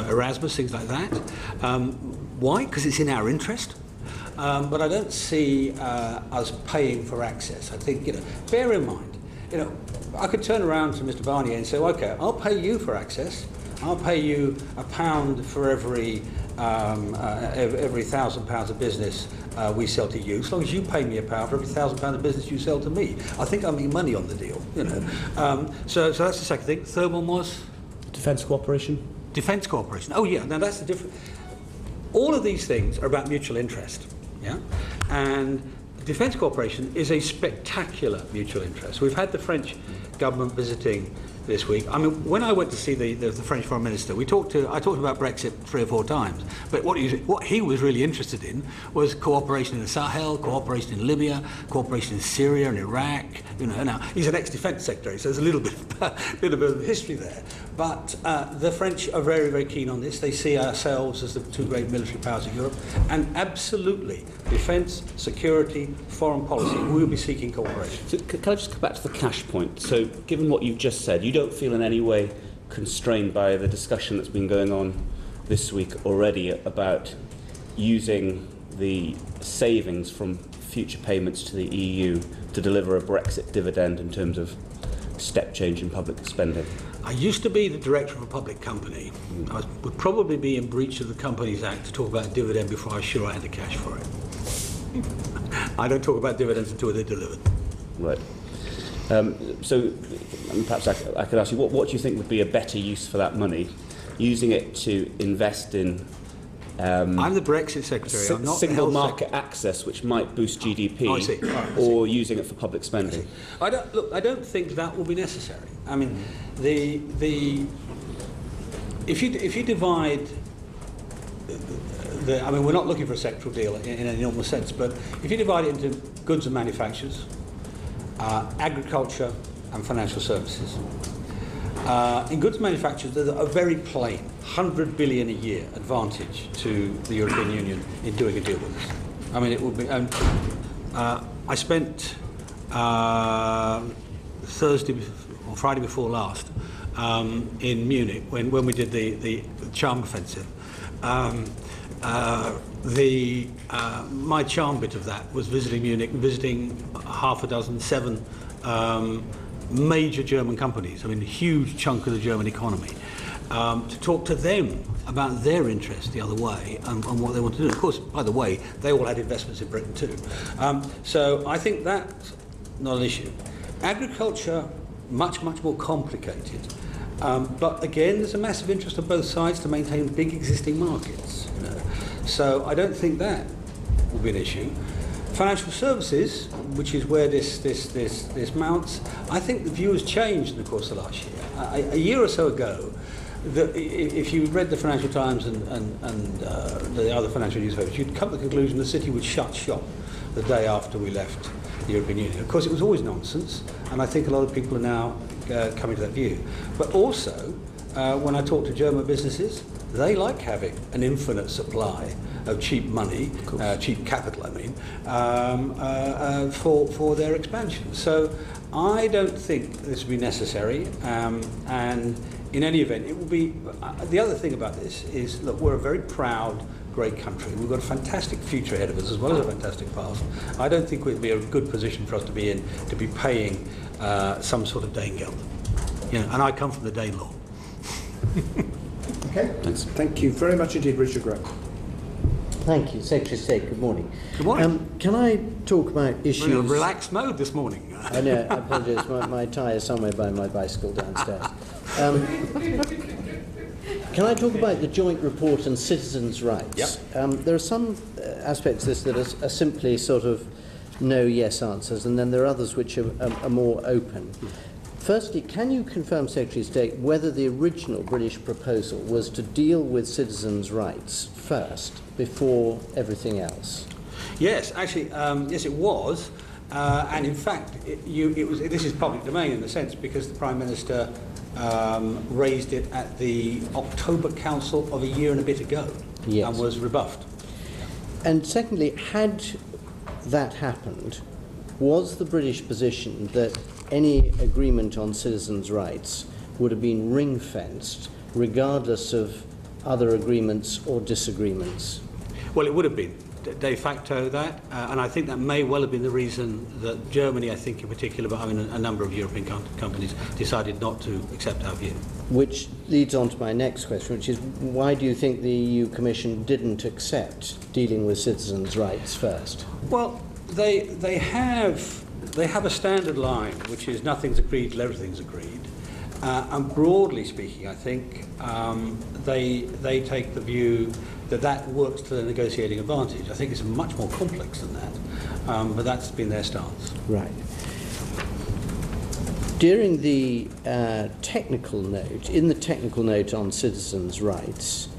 Erasmus, things like that. Why? Because it's in our interest. But I don't see us paying for access. I think, bear in mind, I could turn around to Mr. Barnier and say, okay, I'll pay you for access. I'll pay you £1 for every £1,000 of business we sell to you, as long as you pay me £1 for every £1,000 of business you sell to me. I think I'll make money on the deal, So that's the second thing. The third one was? Defence cooperation? Defence cooperation. Oh, yeah. Now, that's the different. All of these things are about mutual interest, yeah? And defence cooperation is a spectacular mutual interest. We've had the French government visiting this week. I mean, when I went to see the French Foreign Minister, I talked about Brexit 3 or 4 times, but what he was really interested in was cooperation in the Sahel, cooperation in Libya, cooperation in Syria and Iraq. Now he's an ex-defence secretary, so there's a little bit of history there. But the French are very, very keen on this. They see ourselves as the 2 great military powers of Europe, and absolutely, defence, security, foreign policy, we will be seeking cooperation. So can I just come back to the cash point? So given what you've just said, you don't feel in any way constrained by the discussion that's been going on this week already about using the savings from future payments to the EU to deliver a Brexit dividend in terms of step change in public spending? I used to be the director of a public company. I would probably be in breach of the Companies Act to talk about dividend before I was sure I had the cash for it. I don't talk about dividends until they're delivered. Right. So perhaps I could ask you, what do you think would be a better use for that money? Using it to invest in I'm the Brexit secretary. I'm not single market access, which might boost GDP, I see. or using it for public spending. I don't think that will be necessary. I mean, if you divide. We're not looking for a sectoral deal in an enormous sense, but if you divide it into goods and manufactures, agriculture and financial services. In goods manufacturers, there's a very plain 100 billion a year advantage to the European Union in doing a deal with us. I mean, it would be. I spent Thursday or Friday before last in Munich when we did the charm offensive. My charm bit of that was visiting Munich, visiting 7 major German companies, I mean a huge chunk of the German economy, to talk to them about their interest the other way and what they want to do. Of course, by the way, they all had investments in Britain too. So I think that's not an issue. Agriculture, much more complicated. But again, there's a massive interest on both sides to maintain big existing markets. You know? So I don't think that will be an issue. Financial services, which is where this mounts, I think the view has changed in the course of last year. A year or so ago, if you read the Financial Times and the other financial newspapers, you'd come to the conclusion the city would shut shop the day after we left the European Union. Of course, it was always nonsense, and I think a lot of people are now coming to that view. But also, when I talk to German businesses, they like having an infinite supply of cheap money, cheap capital, I mean, for their expansion. So I don't think this will be necessary, and in any event, it will be. The other thing about this is, look, we're a very proud, great country. We've got a fantastic future ahead of us as well as a fantastic past. I don't think it would be a good position for us to be in, to be paying some sort of Danegeld. You know, and I come from the Danelaw. Okay. Thanks. Thank you very much indeed, Richard Grant. Thank you, Secretary of State. Good morning. Good morning. Can I talk about issues? We're in a relaxed mode this morning. I know. I apologise. My tie is somewhere by my bicycle downstairs. Can I talk about the joint report on citizens' rights? Yep. There are some aspects of this that are simply sort of no, yes answers, and then there are others which are more open. Firstly, can you confirm, Secretary of State, whether the original British proposal was to deal with citizens' rights first, before everything else? Yes, actually, yes, it was. And in fact, this is public domain in a sense because the Prime Minister raised it at the October Council of a year and a bit ago, yes, and was rebuffed. And secondly, had that happened, was the British position that any agreement on citizens' rights would have been ring-fenced regardless of other agreements or disagreements? Well, it would have been de facto that, and I think that may well have been the reason that Germany, I think in particular, but I mean a number of European companies decided not to accept our view. Which leads on to my next question, which is why do you think the EU Commission didn't accept dealing with citizens' rights first? Well, they have a standard line, which is nothing's agreed till everything's agreed. And broadly speaking, I think they take the view that works to their negotiating advantage. I think it's much more complex than that, but that's been their stance. Right. During the technical note, in the technical note on citizens' rights,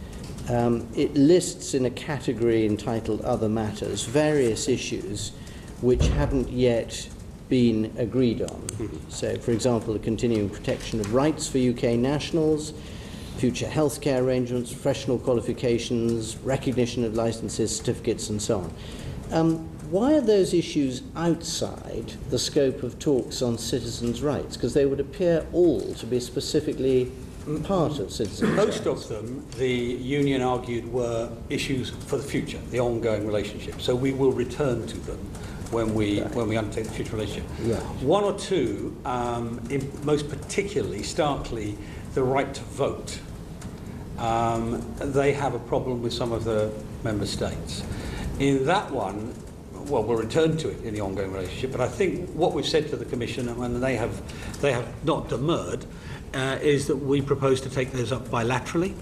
it lists in a category entitled Other Matters various issues which haven't yet been agreed on. Mm-hmm. So, for example, the continuing protection of rights for UK nationals, future healthcare arrangements, professional qualifications, recognition of licenses, certificates, and so on. Why are those issues outside the scope of talks on citizens' rights? Because they would appear all to be specifically part of citizens' rights. Most of them, the Union argued, were issues for the future, the ongoing relationship. So we will return to them when we undertake the future relationship. Right. One or two, most particularly, starkly, the right to vote. They have a problem with some of the member states. In that one, well, we'll return to it in the ongoing relationship, but I think what we've said to the Commission, and they have not demurred, is that we propose to take those up bilaterally.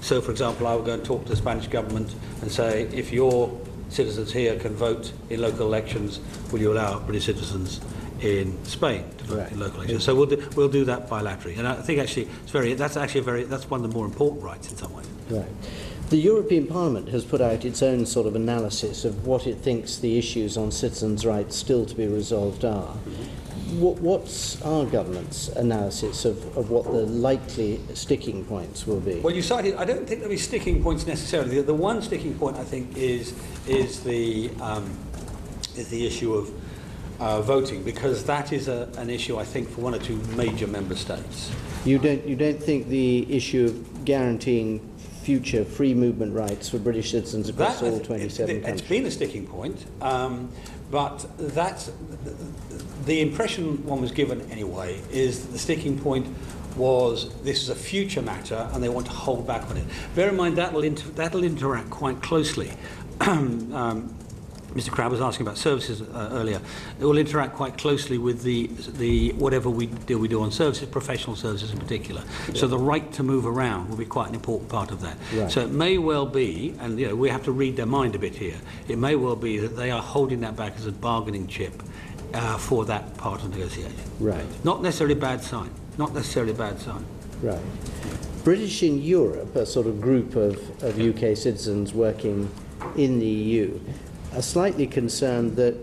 So, for example, I will go and talk to the Spanish government and say, if your citizens here can vote in local elections, will you allow British citizens in Spain to vote in local elections? So we'll do that bilaterally, and I think actually that's one of the more important rights in some ways. Right. The European Parliament has put out its own sort of analysis of what it thinks the issues on citizens' rights still to be resolved are. Mm-hmm. What's our government's analysis of what the likely sticking points will be? Well, you cited, I don't think there'll be sticking points necessarily. The one sticking point, I think, is the issue of voting, because that is an issue, I think, for one or two major member states. You don't think the issue of guaranteeing future free movement rights for British citizens across all 27 countries? It's been a sticking point, but that's the impression one was given anyway, is that the sticking point was this is a future matter and they want to hold back on it. Bear in mind that'll interact quite closely. Mr. Crabb was asking about services earlier. It will interact quite closely with the whatever we do on services, professional services in particular. Yeah. So the right to move around will be quite an important part of that. Right. So it may well be, and we have to read their mind a bit here, it may well be that they are holding that back as a bargaining chip for that part of the negotiation. Right. Not necessarily a bad sign. Not necessarily a bad sign. Right. British in Europe, a sort of group of UK citizens working in the EU, are slightly concerned that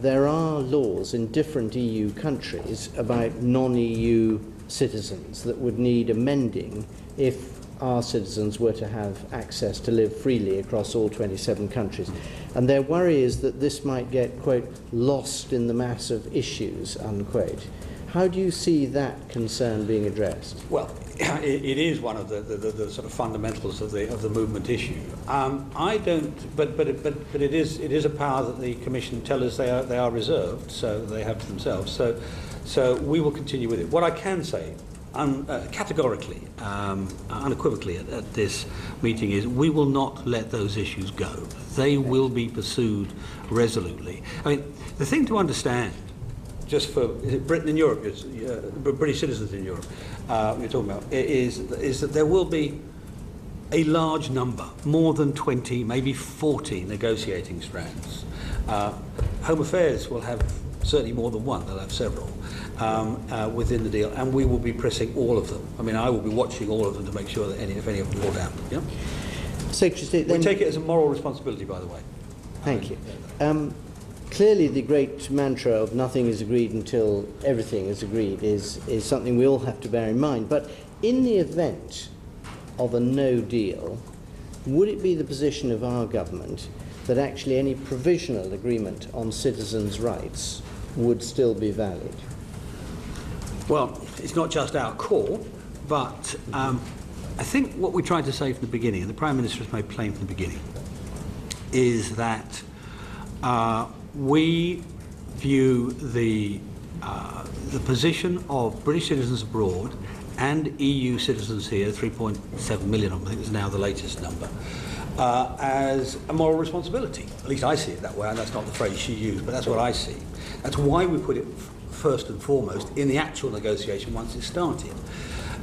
there are laws in different EU countries about non-EU citizens that would need amending if our citizens were to have access to live freely across all 27 countries. And their worry is that this might get, quote, lost in the mass of issues, unquote. How do you see that concern being addressed? Well, it is one of the sort of fundamentals of the movement issue. I don't, but it is a power that the Commission tell us they are reserved, so they have to themselves. So we will continue with it. What I can say, categorically, unequivocally at this meeting is we will not let those issues go. They will be pursued resolutely. I mean, the thing to understand, just for Britain and Europe, British citizens in Europe, we're talking about, is that there will be a large number, more than 20, maybe 40 negotiating strands. Home Affairs will have certainly more than one, they'll have several within the deal, and we will be pressing all of them. I mean, I will be watching all of them to make sure that if any of them fall down. Yeah? Secretary of State, we take it as a moral responsibility, by the way. Thank you. Clearly, the great mantra of nothing is agreed until everything is agreed is something we all have to bear in mind. But in the event of a no deal, would it be the position of our government that actually any provisional agreement on citizens' rights would still be valid? Well, it's not just our call, but I think what we tried to say from the beginning, and the Prime Minister has made plain from the beginning, is that we view the position of British citizens abroad and EU citizens here, 3.7 million, I think is now the latest number, as a moral responsibility. At least I see it that way, and that's not the phrase she used, but that's what I see. That's why we put it first and foremost in the actual negotiation once it started.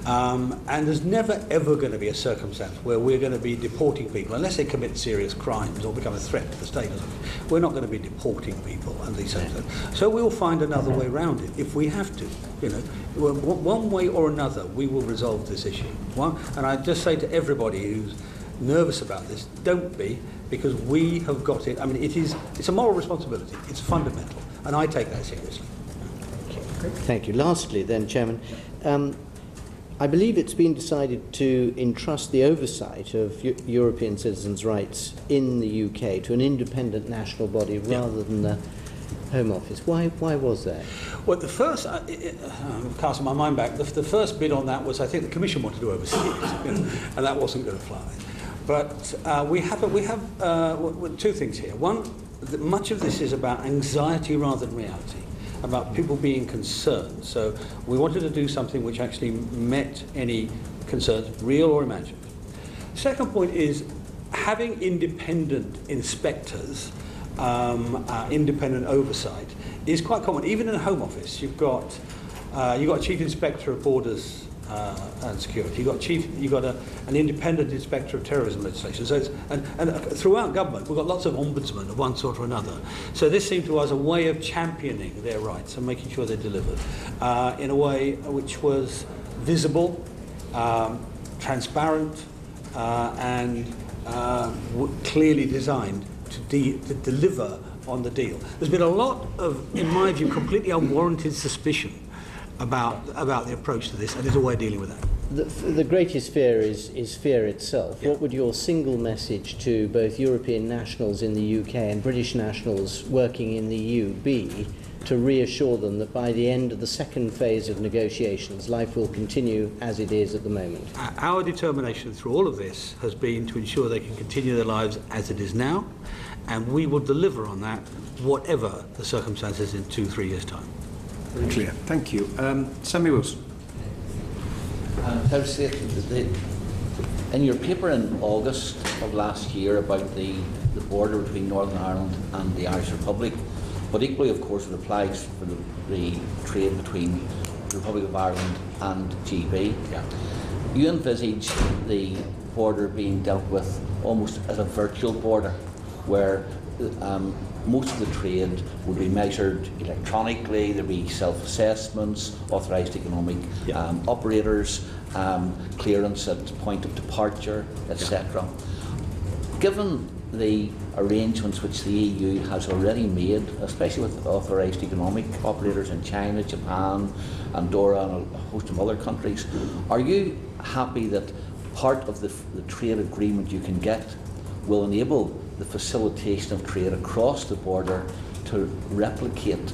And there's never ever going to be a circumstance where we're going to be deporting people unless they commit serious crimes or become a threat to the state or something. We're not going to be deporting people and these things. So we'll find another way around it if we have to. One way or another we will resolve this issue. And I just say to everybody who's nervous about this, don't be, because we have got it. I mean, it's a moral responsibility. It's fundamental, and I take that seriously. Thank you. Lastly, then, Chairman. I believe it's been decided to entrust the oversight of European citizens' rights in the UK to an independent national body rather than the Home Office. Why was that? Well, the first, casting my mind back, the first bid on that was I think the Commission wanted to oversee it, and that wasn't going to fly. But we have two things here. One, much of this is about anxiety rather than reality, about people being concerned. So we wanted to do something which actually met any concerns, real or imagined. Second point is having independent inspectors, independent oversight is quite common. Even in a Home Office, you've got a Chief Inspector of Borders and Security. You've got an independent inspector of terrorism legislation. So and throughout government, we've got lots of ombudsmen of one sort or another. So this seemed to us a way of championing their rights and making sure they're delivered in a way which was visible, transparent, and clearly designed to deliver on the deal. There's been a lot of, in my view, completely unwarranted suspicion about the approach to this, and there's a way of dealing with that. The greatest fear is fear itself. Yeah. What would your single message to both European nationals in the UK and British nationals working in the EU be to reassure them that by the end of the second phase of negotiations, life will continue as it is at the moment? Our determination through all of this has been to ensure they can continue their lives as it is now, and we will deliver on that, whatever the circumstances in 2-3 years' time. Very clear. Thank you. Sammy Wilson. In your paper in August of last year about the border between Northern Ireland and the Irish Republic, but equally, of course, it applies for the trade between the Republic of Ireland and GB. Yeah. You envisage the border being dealt with almost as a virtual border, where most of the trade would be measured electronically. There'd be self-assessments, authorised economic operators, clearance at point of departure, etc. Given the arrangements which the EU has already made, especially with authorised economic operators in China, Japan, Andorra and a host of other countries, are you happy that part of the trade agreement you can get will enable the facilitation of trade across the border to replicate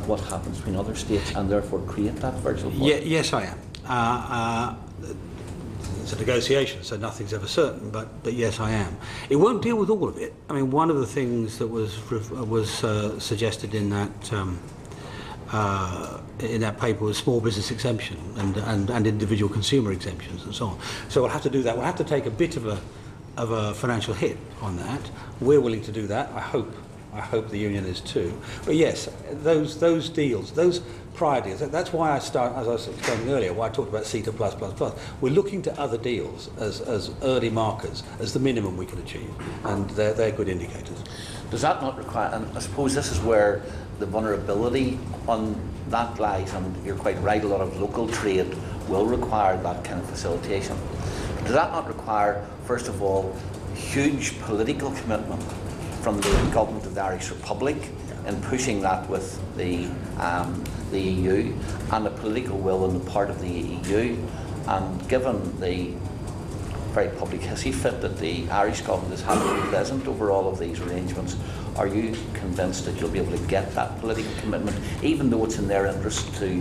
what happens between other states and therefore create that virtual border? Yes, I am. It's a negotiation, so nothing's ever certain, but yes, I am. It won't deal with all of it. I mean, one of the things that was suggested in that paper was small business exemption and individual consumer exemptions and so on. So we'll have to do that. We'll have to take a bit of a financial hit on that. We're willing to do that. I hope the union is too. But yes, those deals, those prior deals, that's why I start, as I was explaining earlier, why I talked about CETA+++. We're looking to other deals as early markers, as the minimum we can achieve, and they're good indicators. Does that not require, and I suppose this is where the vulnerability on that lies, and you're quite right, a lot of local trade will require that kind of facilitation. Does that not require, first of all, huge political commitment from the government of the Irish Republic in pushing that with the EU, and a political will on the part of the EU? And given the very public hissy fit that the Irish government has had to be present over all of these arrangements, are you convinced that you'll be able to get that political commitment, even though it's in their interest to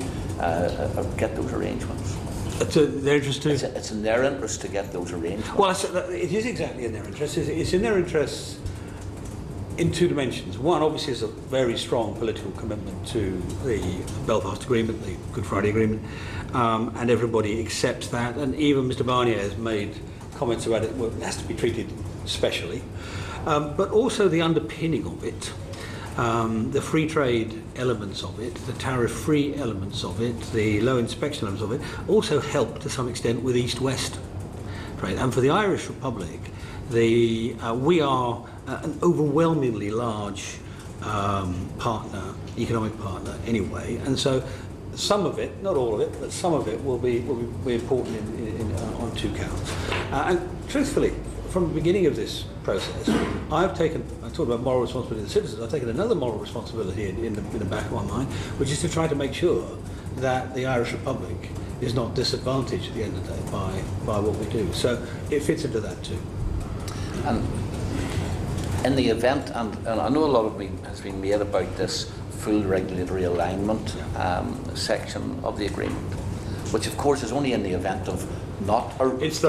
get those arrangements? It's in their interest to... It's in their interest to get those arrangements. Well, it is exactly in their interest. It's in their interest in two dimensions. One, obviously, is a very strong political commitment to the Belfast Agreement, the Good Friday Agreement, and everybody accepts that. And even Mr. Barnier has made comments about it. Well, it has to be treated specially. But also the underpinning of it, the free trade elements of it, the tariff-free elements of it, the low inspection elements of it, also help to some extent with East-West trade. And for the Irish Republic, we are an overwhelmingly large partner, economic partner anyway, and so some of it, not all of it, but some of it will be important on two counts. And truthfully, from the beginning of this process, I talked about moral responsibility of the citizens, I've taken another moral responsibility in the back of my mind, which is to try to make sure that the Irish Republic is not disadvantaged at the end of the day by what we do. So it fits into that too. And in the event, and I know a lot of has been made about this full regulatory alignment section of the agreement, which of course is only in the event of not it's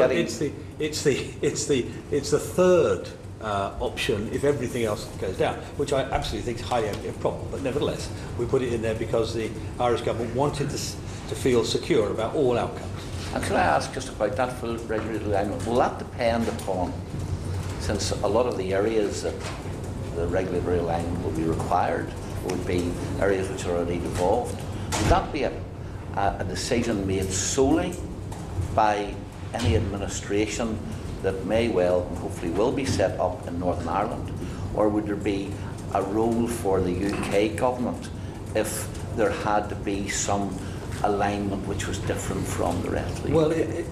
the third option if everything else goes down, which I absolutely think is highly improbable. But nevertheless, we put it in there because the Irish government wanted to feel secure about all outcomes. And could I ask just about that full regulatory alignment? Will that depend upon, since a lot of the areas that the regulatory alignment will be required would be areas which are already devolved, would that be a decision made solely by any administration that may well and hopefully will be set up in Northern Ireland, or would there be a role for the UK government if there had to be some alignment which was different from the rest of the Well, UK?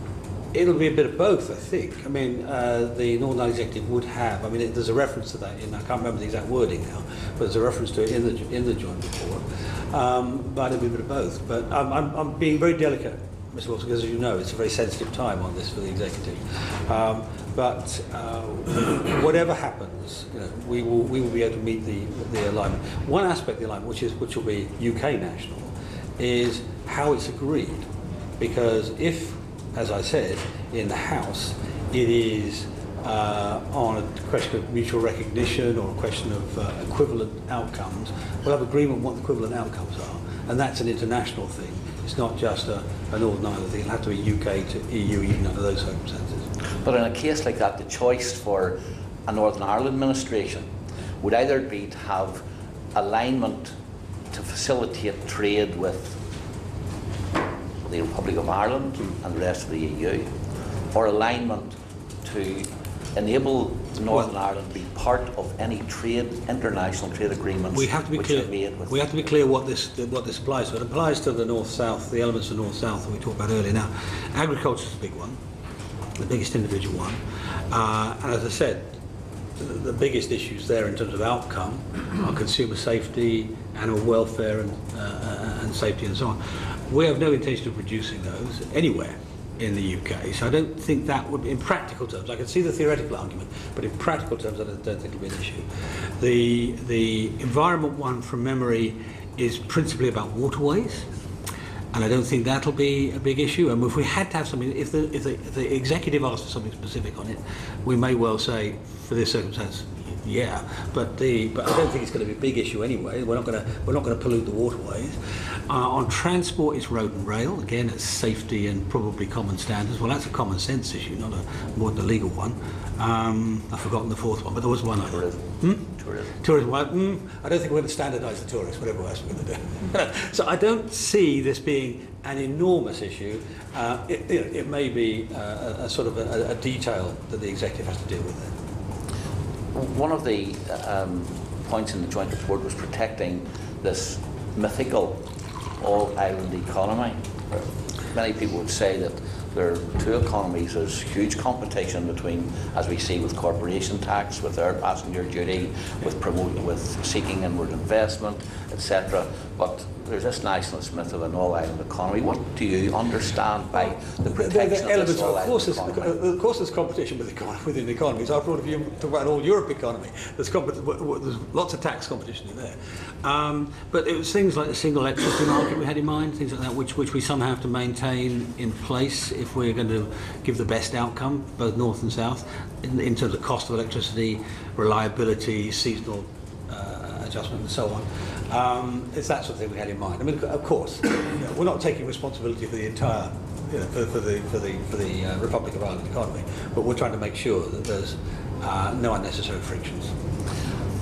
It'll be a bit of both, I think. I mean, the Northern Ireland Executive would have, I mean, there's a reference to that I can't remember the exact wording now, but there's a reference to it in the joint report. But it'll be a bit of both. But I'm being very delicate Mr. Wilson, because as you know, it's a very sensitive time on this for the executive. But whatever happens, we will be able to meet the alignment. One aspect of the alignment, which will be UK national, is how it's agreed. Because if, as I said, in the House, it is on a question of mutual recognition or a question of equivalent outcomes, we'll have agreement on what the equivalent outcomes are. And that's an international thing. It's not just a Northern Ireland thing. It'll have to be UK to EU even under those circumstances. But in a case like that, the choice for a Northern Ireland administration would either be to have alignment to facilitate trade with the Republic of Ireland and the rest of the EU, or alignment to enable Northern Ireland to be part of any international trade agreements we have to be which clear. are made with. We have to be clear what this applies to. It applies to the north-south, the elements of north-south that we talked about earlier. Now, agriculture is a big one, the biggest individual one, and as I said, the biggest issues there in terms of outcome are consumer safety, animal welfare, and safety, and so on. We have no intention of reducing those anywhere in the UK, so I don't think that would, in practical terms, I can see the theoretical argument, but in practical terms I don't think it'll be an issue. The environment one, from memory, is principally about waterways, and I don't think that'll be a big issue. And if we had to have something, if the executive asked for something specific on it, we may well say, for this circumstance, yeah, but I don't think it's going to be a big issue anyway. We're not going to pollute the waterways. On transport, it's road and rail. Again, it's safety and probably common standards. Well, that's a common sense issue, not more than a legal one. I've forgotten the fourth one, but there was one other. Tourism. Well, I don't think we're going to standardise the tourists, whatever else we're going to do. So I don't see this being an enormous issue. It may be a sort of a detail that the executive has to deal with there. One of the points in the joint report was protecting this mythical all-island economy. Many people would say that there are two economies. There's huge competition between, as we see with corporation tax, with air passenger duty, with seeking inward investment, etc. But there's this nationalist myth of an all-island economy. What do you understand by the protection of this all-island economy? Of course there's competition within the economies. After all, if you talk about an all-Europe economy, there's lots of tax competition in there. But it was things like the single electricity market we had in mind, things like that, which we somehow have to maintain in place if we're going to give the best outcome, both north and south, in terms of cost of electricity, reliability, seasonal adjustment, and so on. It's that sort of thing we had in mind. I mean, of course, we're not taking responsibility for the entire, for the Republic of Ireland economy, but we're trying to make sure that there's no unnecessary frictions.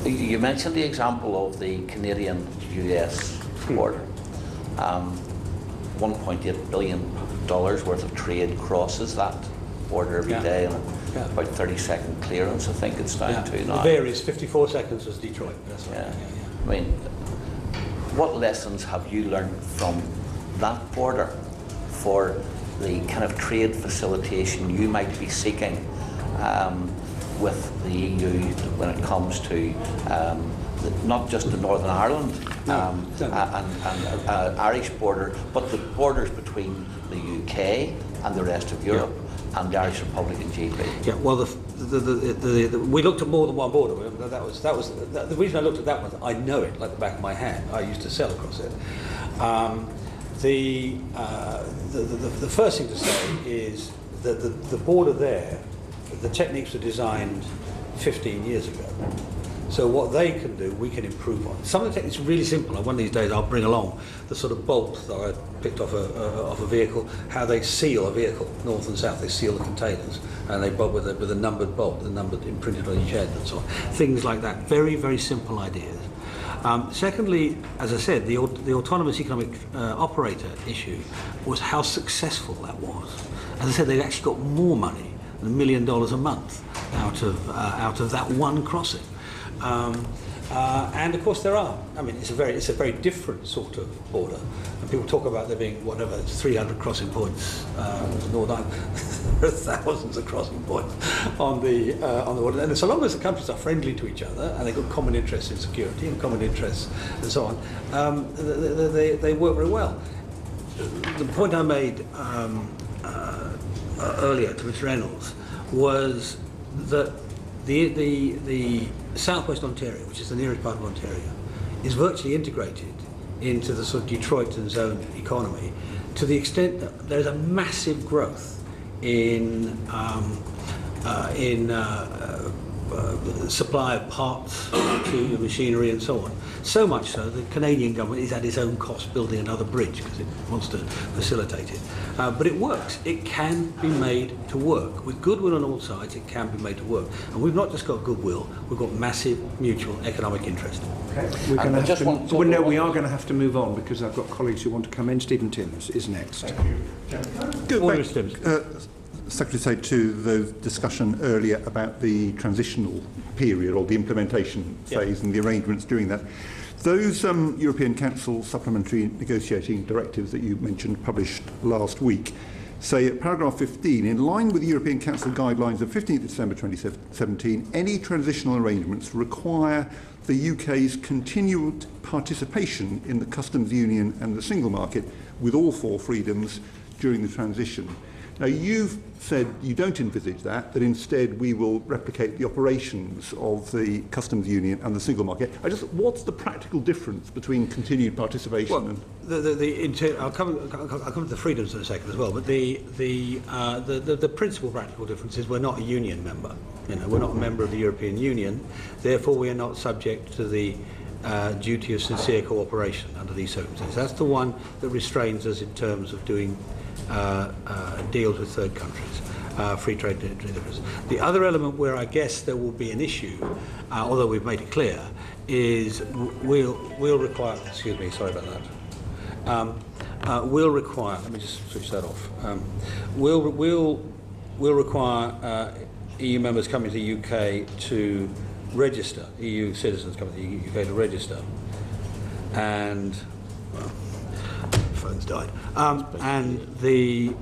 You mentioned the example of the Canadian-US border. $1.8 billion worth of trade crosses that border every day, and about 30-second clearance, I think it's down to now. It varies. 54 seconds was Detroit. That's right. I mean, what lessons have you learned from that border for the kind of trade facilitation you might be seeking with the EU when it comes to not just the Northern Ireland and Irish border, but the borders between the UK and the rest of Europe and the Irish Republic and GB? Yeah, well, we looked at more than one border. That was the reason I looked at that one. I know it like the back of my hand. I used to sell across it. The first thing to say is that the border there, the techniques were designed 15 years ago. So what they can do, we can improve on. Some of the techniques are really simple, and one of these days I'll bring along the sort of bolt that I picked off a vehicle, how they seal a vehicle, north and south. They seal the containers, and they bolt with a numbered bolt, the number imprinted on each end and so on. Things like that, very, very simple ideas. Secondly, as I said, the autonomous economic operator issue was how successful that was. As I said, they actually got more money than $1 million a month out of that one crossing. And of course there are. I mean, it's a very different sort of border. And people talk about there being whatever, it's 300 crossing points. Northern Ireland, there are thousands of crossing points on the border. And so long as the countries are friendly to each other and they've got common interests in security and common interests and so on, they work very well. the point I made earlier to Mr. Reynolds was that the southwest Ontario, which is the nearest part of Ontario, is virtually integrated into the sort of Detroit and zone economy, to the extent that there's a massive growth in supply of parts to machinery and so on. So much so the Canadian government is at its own cost building another bridge because it wants to facilitate it. But it works. It can be made to work. With goodwill on all sides, it can be made to work. And we've not just got goodwill, we've got massive mutual economic interest. Okay. We're going to have to, well, no, we are going to have to move on because I've got colleagues who want to come in. Stephen Timms is next. Thank you. Go back, Secretary, to the discussion earlier about the transitional period or the implementation phase and the arrangements during that. Those European Council supplementary negotiating directives that you mentioned, published last week, say at paragraph 15, in line with the European Council guidelines of 15th December 2017, any transitional arrangements require the UK's continued participation in the customs union and the single market with all four freedoms during the transition. Now, you've said you don't envisage that instead we will replicate the operations of the customs union and the single market. What's the practical difference between continued participation and... I'll come to the freedoms in a second as well, but the principal practical difference is we're not a union member. You know, we're not a member of the European Union, therefore we are not subject to the duty of sincere cooperation under these circumstances. That's the one that restrains us in terms of doing deals with third countries, free trade difference. The other element where I guess there will be an issue, although we've made it clear, is we'll require. Excuse me, sorry about that. We'll require. Let me just switch that off. We'll require EU members coming to the UK to register. EU citizens coming to the UK to register, and. Well, phone's died. And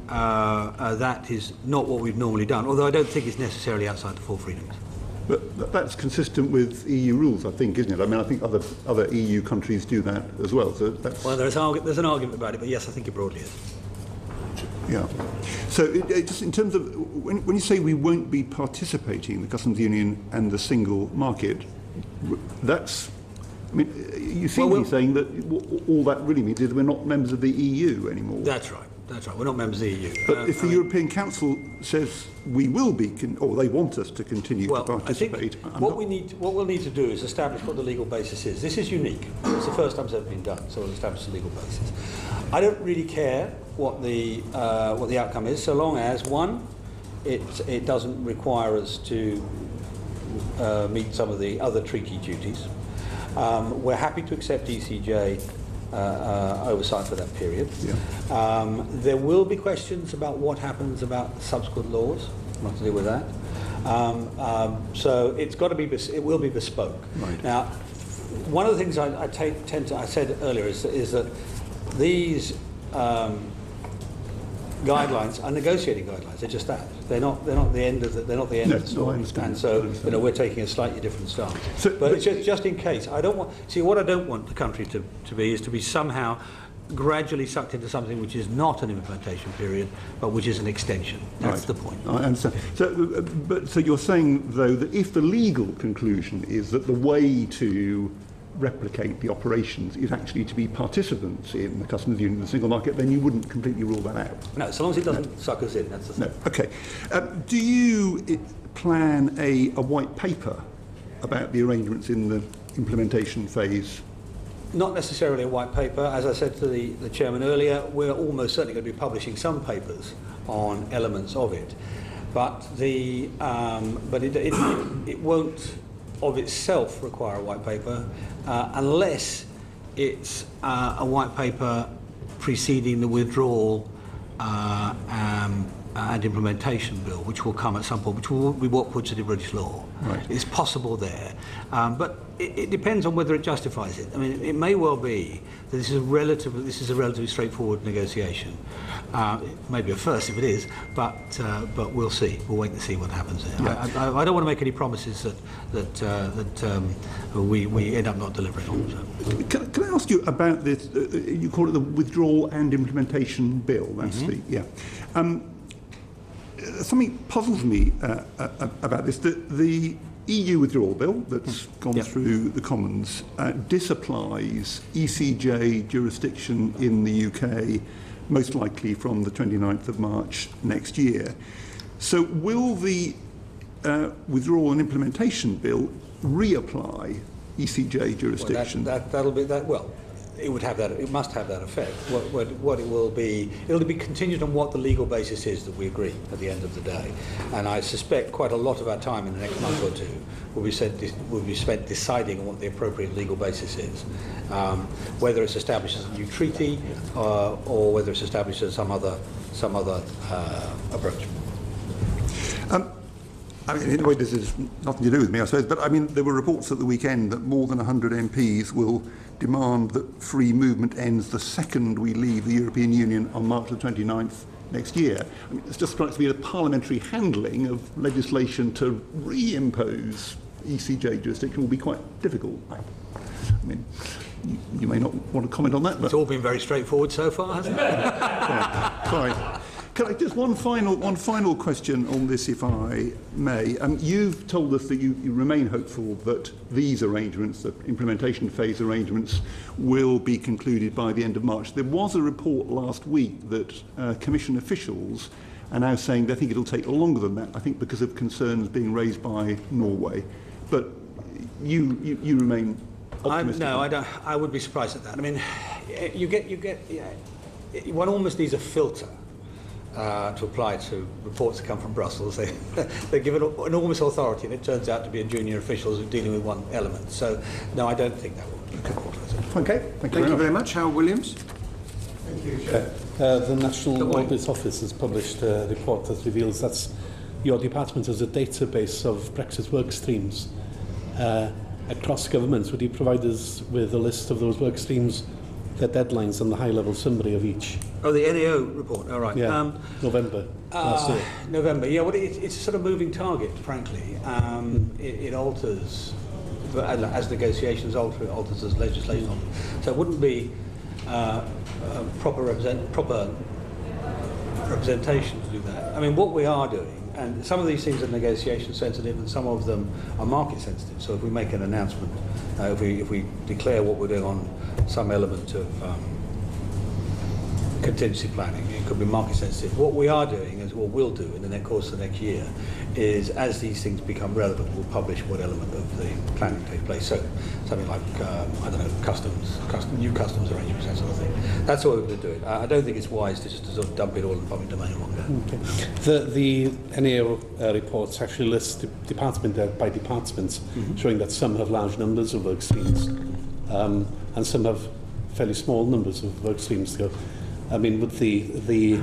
that is not what we've normally done, although I don't think it's necessarily outside the four freedoms. But that's consistent with EU rules, I think, isn't it? I mean, I think other EU countries do that as well. So that's... Well, there's an argument about it, but yes, I think it broadly is. Yeah. So just in terms of, when you say we won't be participating in the customs union and the single market, that's... I mean, you seem to be saying that all that really means is we're not members of the EU anymore. That's right. That's right. We're not members of the EU. But if the European Council says we will be, or they want us to continue to participate... I think what we'll need to do is establish what the legal basis is. This is unique. It's the first time it's ever been done, so we'll establish the legal basis. I don't really care what the outcome is, so long as, one, it doesn't require us to meet some of the other treaty duties. We're happy to accept ECJ oversight for that period. Yeah. There will be questions about what happens about subsequent laws. We'll have to deal with that. So it's got to be. It will be bespoke. Right. Now, one of the things I said earlier is that these guidelines are negotiating guidelines. They're just that. They're not the end of the story. I understand. And so we're taking a slightly different stance. But it's just in case. What I don't want the country to be somehow gradually sucked into something which is not an implementation period, but which is an extension. That's the point. I understand. So you're saying though that if the legal conclusion is that the way to replicate the operations is actually to be participants in the customs union and the single market, then you wouldn't completely rule that out? No, so long as it doesn't suck us in, that's the thing. No. Okay. Do you plan a white paper about the arrangements in the implementation phase? Not necessarily a white paper. As I said to the chairman earlier, we're almost certainly going to be publishing some papers on elements of it. But it won't of itself require a white paper unless it's a white paper preceding the withdrawal and implementation bill, which will come at some point, which will be what puts it in British law. Right. It's possible there, but it depends on whether it justifies it. I mean, it may well be that this is a relatively straightforward negotiation, It may be a first if it is, but we'll see. We'll wait and see what happens there. Yeah. I don't want to make any promises that we end up not delivering on. So. Can I ask you about this? You call it the Withdrawal and Implementation Bill. That's something puzzles me about this. The EU withdrawal bill that's gone through the Commons disapplies ECJ jurisdiction in the UK, most likely from the 29th of March next year. So will the withdrawal and implementation bill reapply ECJ jurisdiction? Well, it would have that. It must have that effect. What it will be, it'll be contingent on what the legal basis is that we agree at the end of the day. And I suspect quite a lot of our time in the next month or two will be spent deciding on what the appropriate legal basis is, whether it's established as a new treaty or whether it's established as some other approach. I mean, in a way, this is nothing to do with me, I suppose, but I mean, there were reports at the weekend that more than 100 MPs will demand that free movement ends the second we leave the European Union on March the 29th next year. I mean, it just strikes me the parliamentary handling of legislation to reimpose ECJ jurisdiction will be quite difficult. I mean, you may not want to comment on that, but... It's all been very straightforward so far, hasn't it? Fine. Can I just one final question on this, if I may? You've told us that you remain hopeful that these arrangements, the implementation phase arrangements, will be concluded by the end of March. There was a report last week that Commission officials are now saying they think it'll take longer than that. I think because of concerns being raised by Norway. But you remain optimistic. No, I don't. I would be surprised at that. I mean, one almost needs a filter. To apply to reports that come from Brussels. They're given enormous authority, and it turns out to be a junior officials who are dealing with one element. So, no, I don't think that will be Okay, thank you very much. Howard Williams. Thank you, Chair. The National Audit Office has published a report that reveals that your department has a database of Brexit work streams across government. Would you provide us with a list of those work streams, their deadlines, and the high-level summary of each? Oh, the NAO report. All right. Yeah, November last year. November. Yeah. Well, it's a sort of moving target, frankly. It alters as negotiations alter. It alters as legislation alters. So it wouldn't be proper representation to do that. I mean, what we are doing. And some of these things are negotiation sensitive, and some of them are market sensitive. So if we make an announcement, if we declare what we're doing on some element of contingency planning, it could be market sensitive. What we are doing, as what we'll do in the course of the next year, is as these things become relevant, we'll publish what element of the planning takes place. So something like I don't know, new customs arrangements, that sort of thing. That's what we're going to do. I don't think it's wise to just sort of dump it all in the public domain in one go. Okay. The NAO reports actually list department by department, showing that some have large numbers of work streams, and some have fairly small numbers of work streams. I mean, would the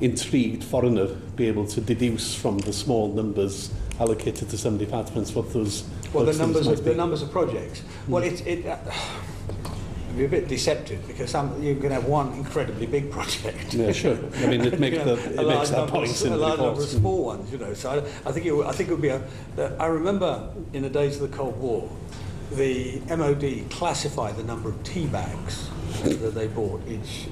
intrigued foreigner be able to deduce from the small numbers allocated to some departments what those the numbers of projects? Well, it'd be a bit deceptive because you can have one incredibly big project. Yeah, sure. I mean, it makes that point in a the large number of reports. small ones, you know. So I think it would be I remember in the days of the Cold War, the MOD classified the number of tea bags that they bought each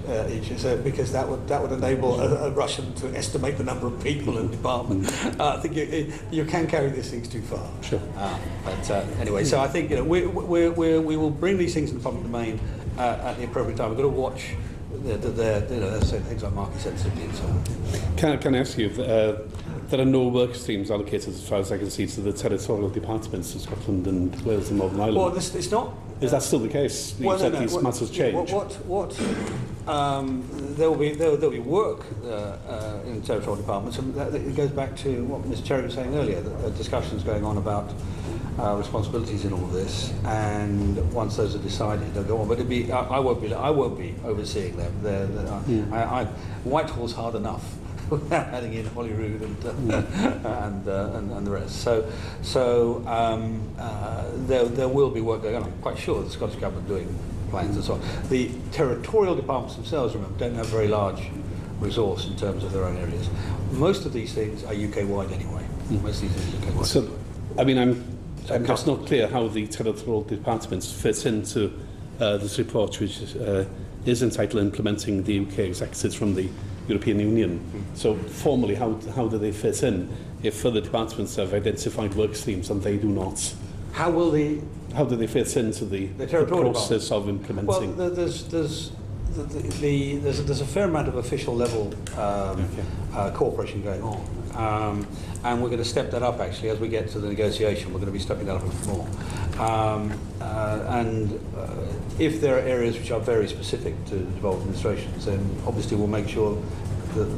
so because that would enable a Russian to estimate the number of people in the department. I think you can carry these things too far. Sure. But anyway, so I think we will bring these things in the public domain at the appropriate time. We've got to watch things like market sensitivity and so on. Can I ask you? There are no work streams allocated, as far as I can see, to the territorial departments of Scotland and Wales and Northern Ireland. Well, it's not. Is that still the case? You said these matters change. There'll be work in territorial departments, and it goes back to what Mr. Cherry was saying earlier. That discussions going on about responsibilities in all of this, and once those are decided, they'll go on. But I won't be overseeing them. Whitehall's hard enough. Adding in Holyrood and the rest. So there will be work going on. I'm quite sure the Scottish Government doing plans and so on. The territorial departments themselves, remember, don't have very large resource in terms of their own areas. Most of these things are UK-wide anyway. Most of these things are UK-wide. So, I mean, I'm just not clear how the territorial departments fit into this report, which is entitled Implementing the UK's Exit from the European Union. So formally, how do they fit in if other departments have identified work streams and they do not? How do they fit into the process of implementing? Well, there's a fair amount of official level cooperation going on, and we're going to step that up actually as we get to the negotiation. We're going to be stepping that up a bit more, and if there are areas which are very specific to devolved administrations, then obviously we'll make sure that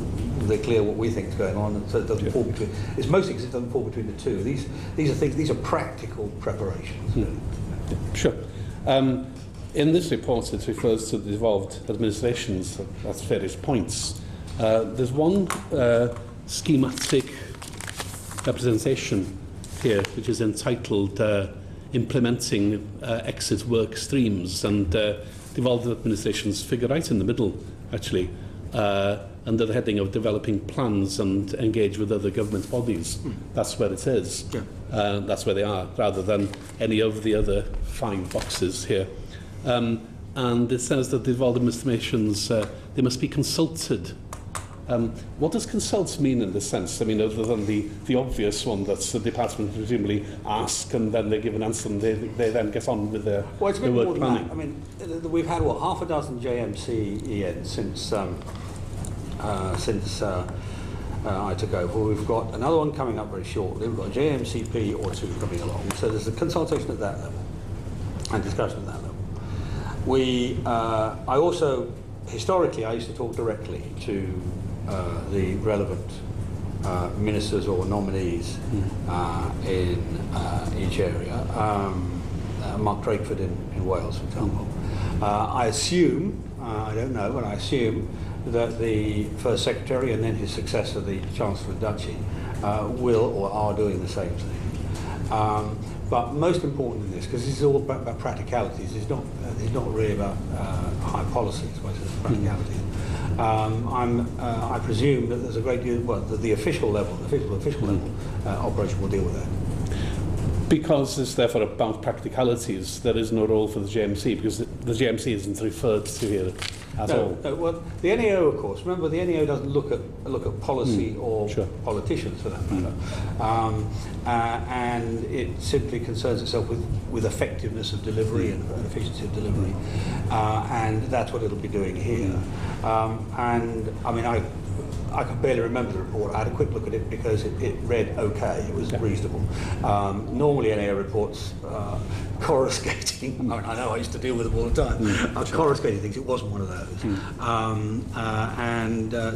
they're clear what we think is going on, and so it doesn't fall between. It's mostly because it doesn't fall between the two. These are things. These are practical preparations. Sure. In this report, it refers to the devolved administrations at various points. There's one schematic representation here, which is entitled Implementing Exit Work Streams, and devolved administrations figure right in the middle, actually, under the heading of developing plans and engage with other government bodies. That's where it is. That's where they are, rather than any of the other 5 boxes here. And it says that devolved administrations, they must be consulted. What does consult mean in this sense? I mean, other than the obvious one that the department presumably ask and then they give an answer and they then get on with their Well, it's a bit work more than planning. that. I mean, we've had, what, half a dozen JMC-ENs since I took over. We've got another one coming up very shortly. We've got a JMCP or 2 coming along. So there's a consultation at that level and discussion at that level. I also, historically, I used to talk directly to the relevant ministers or nominees in each area. Mark Drakeford in Wales, for example. I assume, I don't know, but I assume that the First Secretary and then his successor, the Chancellor of the Duchy, will or are doing the same thing. But most important in this, because this is all about practicalities, it's not really about high policy, it's practicalities. I presume that there's a great deal, well, the official level, operation will deal with that. Because it's therefore about practicalities, there is no role for the JMC, because the JMC isn't referred to here at all. No, well, the NEO, of course, remember the NEO doesn't look at policy or politicians for that matter, and it simply concerns itself with effectiveness of delivery and efficiency of delivery, and that's what it'll be doing here. And I mean, I can barely remember the report. I had a quick look at it because it read okay, it was reasonable. Normally NAO reports coruscating, I mean, I know I used to deal with them all the time, coruscating things, it wasn't one of those.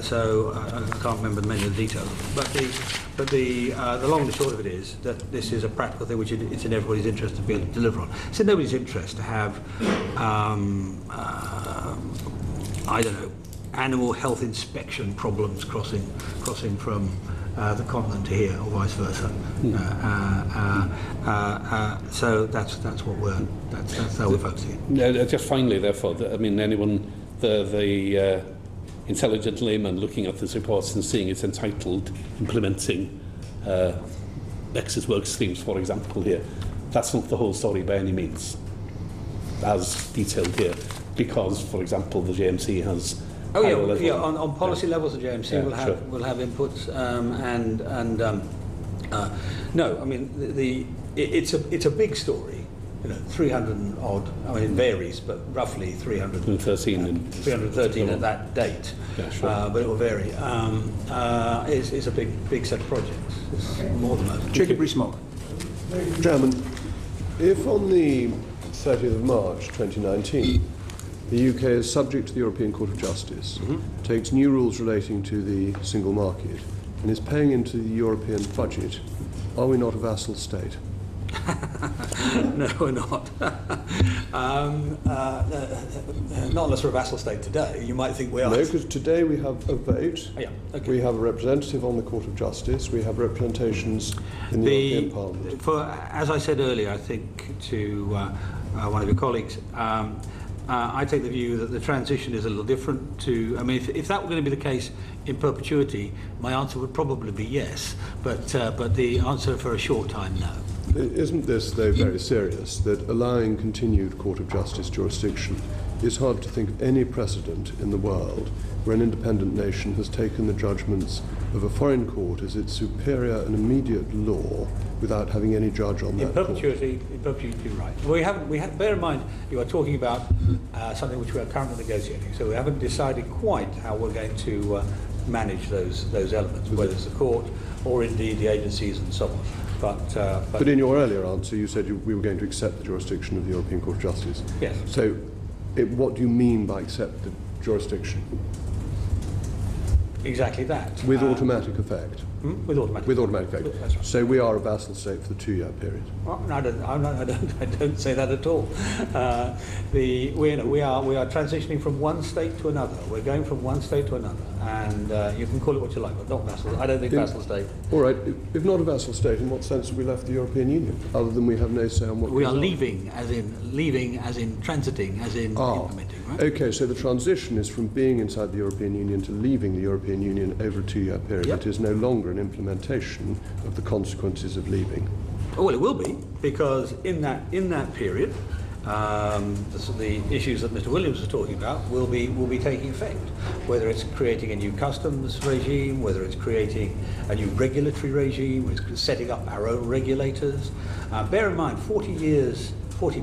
So I can't remember many of the details. But the long and the short of it is that this is a practical thing which it's in everybody's interest to be able to deliver on. It's in nobody's interest to have, I don't know, animal health inspection problems crossing from the continent to here, or vice versa. So that's how we're focusing. Just finally, therefore, I mean, anyone, the intelligent layman looking at this report and seeing it's entitled Implementing Exit Work Streams, for example, here, that's not the whole story by any means, as detailed here, because, for example, the JMC has. Oh yeah, on policy levels, the JMC will have inputs, no, I mean it's a big story, 300 and odd. I mean it varies, but roughly 313 at that date. But it will vary. It's a big set of projects. It's more than that. Jacob Rees-Mogg. Chairman, if on the 30th of March 2019. The UK is subject to the European Court of Justice, takes new rules relating to the single market, and is paying into the European budget, are we not a vassal state? No, we're not. Not unless we're a vassal state today. You might think we are. No, because today we have a vote, we have a representative on the Court of Justice, we have representations in the European Parliament. As I said earlier, I think to one of your colleagues, I take the view that the transition is a little different to, I mean, if that were going to be the case in perpetuity, my answer would probably be yes, but the answer for a short time, no. Isn't this, though, very serious, that allowing continued Court of Justice jurisdiction is hard to think of any precedent in the world where an independent nation has taken the judgments of a foreign court as its superior and immediate law without having any judge on that In perpetuity, you're right. We have, bear in mind, you are talking about something which we are currently negotiating, so we haven't decided quite how we're going to manage those elements, whether it's the court or indeed the agencies and so on. But in your earlier answer, you said we were going to accept the jurisdiction of the European Court of Justice. Yes. So, what do you mean by accept the jurisdiction? Exactly that. With automatic effect? With automatic effect. That's right. So we are a vassal state for the 2-year period? Well, no, I don't say that at all. We are transitioning from one state to another. We're going from one state to another. And you can call it what you like, but not vassal. I don't think vassal state. All right. If not a vassal state, in what sense have we left the European Union? Other than we have no say on what we are leaving, as in transiting, as in implementing, right? Okay, so the transition is from being inside the European Union to leaving the European Union over a 2-year period. Yep. It is no longer an implementation of the consequences of leaving. Oh, well, it will be, because in that period, the issues that Mr. Williams was talking about will be taking effect. Whether it's creating a new customs regime, whether it's creating a new regulatory regime, whether it's setting up our own regulators. Bear in mind, 40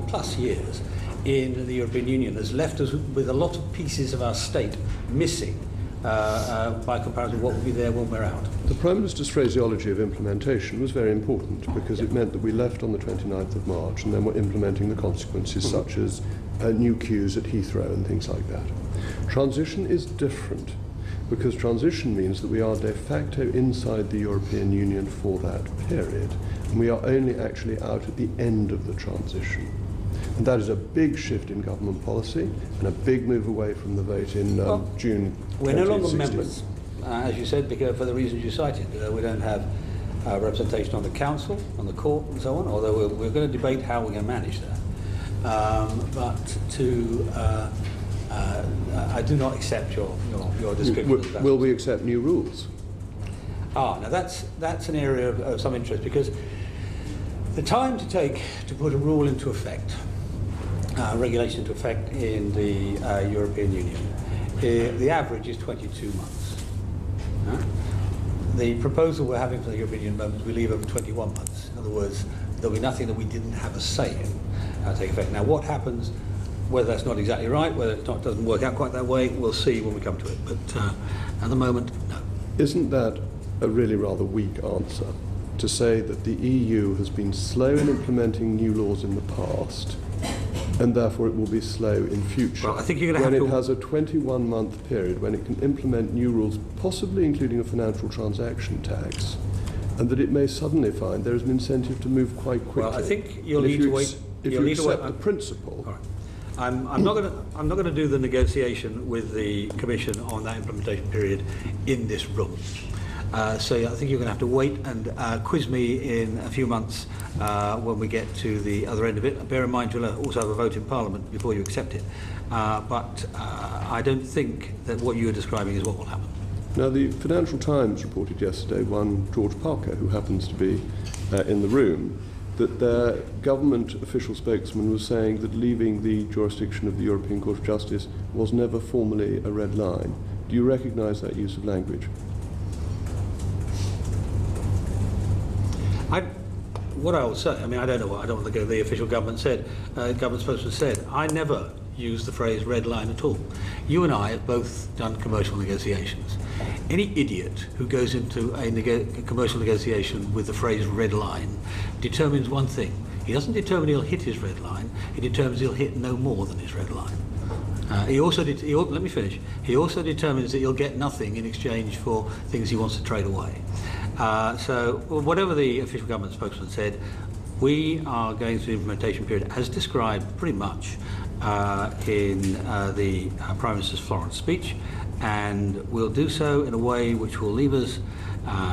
plus years in the European Union has left us with a lot of pieces of our state missing by comparison to what will be there when we're out. The Prime Minister's phraseology of implementation was very important because it meant that we left on the 29th of March and then we're implementing the consequences such as new queues at Heathrow and things like that. Transition is different because transition means that we are de facto inside the European Union for that period and we are only actually out at the end of the transition. And that is a big shift in government policy and a big move away from the vote in June 2016. We're no longer members, as you said, because for the reasons you cited. We don't have representation on the council, on the court, and so on, although we're going to debate how we're going to manage that. I do not accept your description. Will we accept new rules? Now that's an area of some interest, because the time to take to put a rule into effect, regulation into effect in the European Union, the average is 22 months. The proposal we're having for the European Union moment is we leave over 21 months. In other words, there'll be nothing that we didn't have a say in take effect. Now, what happens, whether that's not exactly right, whether it doesn't work out quite that way, we'll see when we come to it. But at the moment, no. Isn't that a really rather weak answer, to say that the EU has been slow in implementing new laws in the past, and therefore it will be slow in future? Well, I think you're going to when it has a 21-month period when it can implement new rules, possibly including a financial transaction tax, and that it may suddenly find there is an incentive to move quite quickly. Well, I think you'll need to wait. If you accept the principle. All right. I'm not going to do the negotiation with the Commission on that implementation period in this room. So I think you're going to have to wait and quiz me in a few months when we get to the other end of it. Bear in mind you'll also have a vote in Parliament before you accept it. But I don't think that what you're describing is what will happen. Now, the Financial Times reported yesterday, one George Parker, who happens to be in the room, that their government official spokesman was saying that leaving the jurisdiction of the European Court of Justice was never formally a red line. Do you recognise that use of language? What I will say, I mean, I don't know what, I don't want to go the official government said, government spokesman said, I never use the phrase red line at all. You and I have both done commercial negotiations. Any idiot who goes into a commercial negotiation with the phrase red line determines one thing. He doesn't determine he'll hit his red line, he determines he'll hit no more than his red line. Let me finish. He also determines that he'll get nothing in exchange for things he wants to trade away. So whatever the official government spokesman said, we are going through the implementation period as described pretty much in the Prime Minister's Florence speech, and we'll do so in a way which will leave us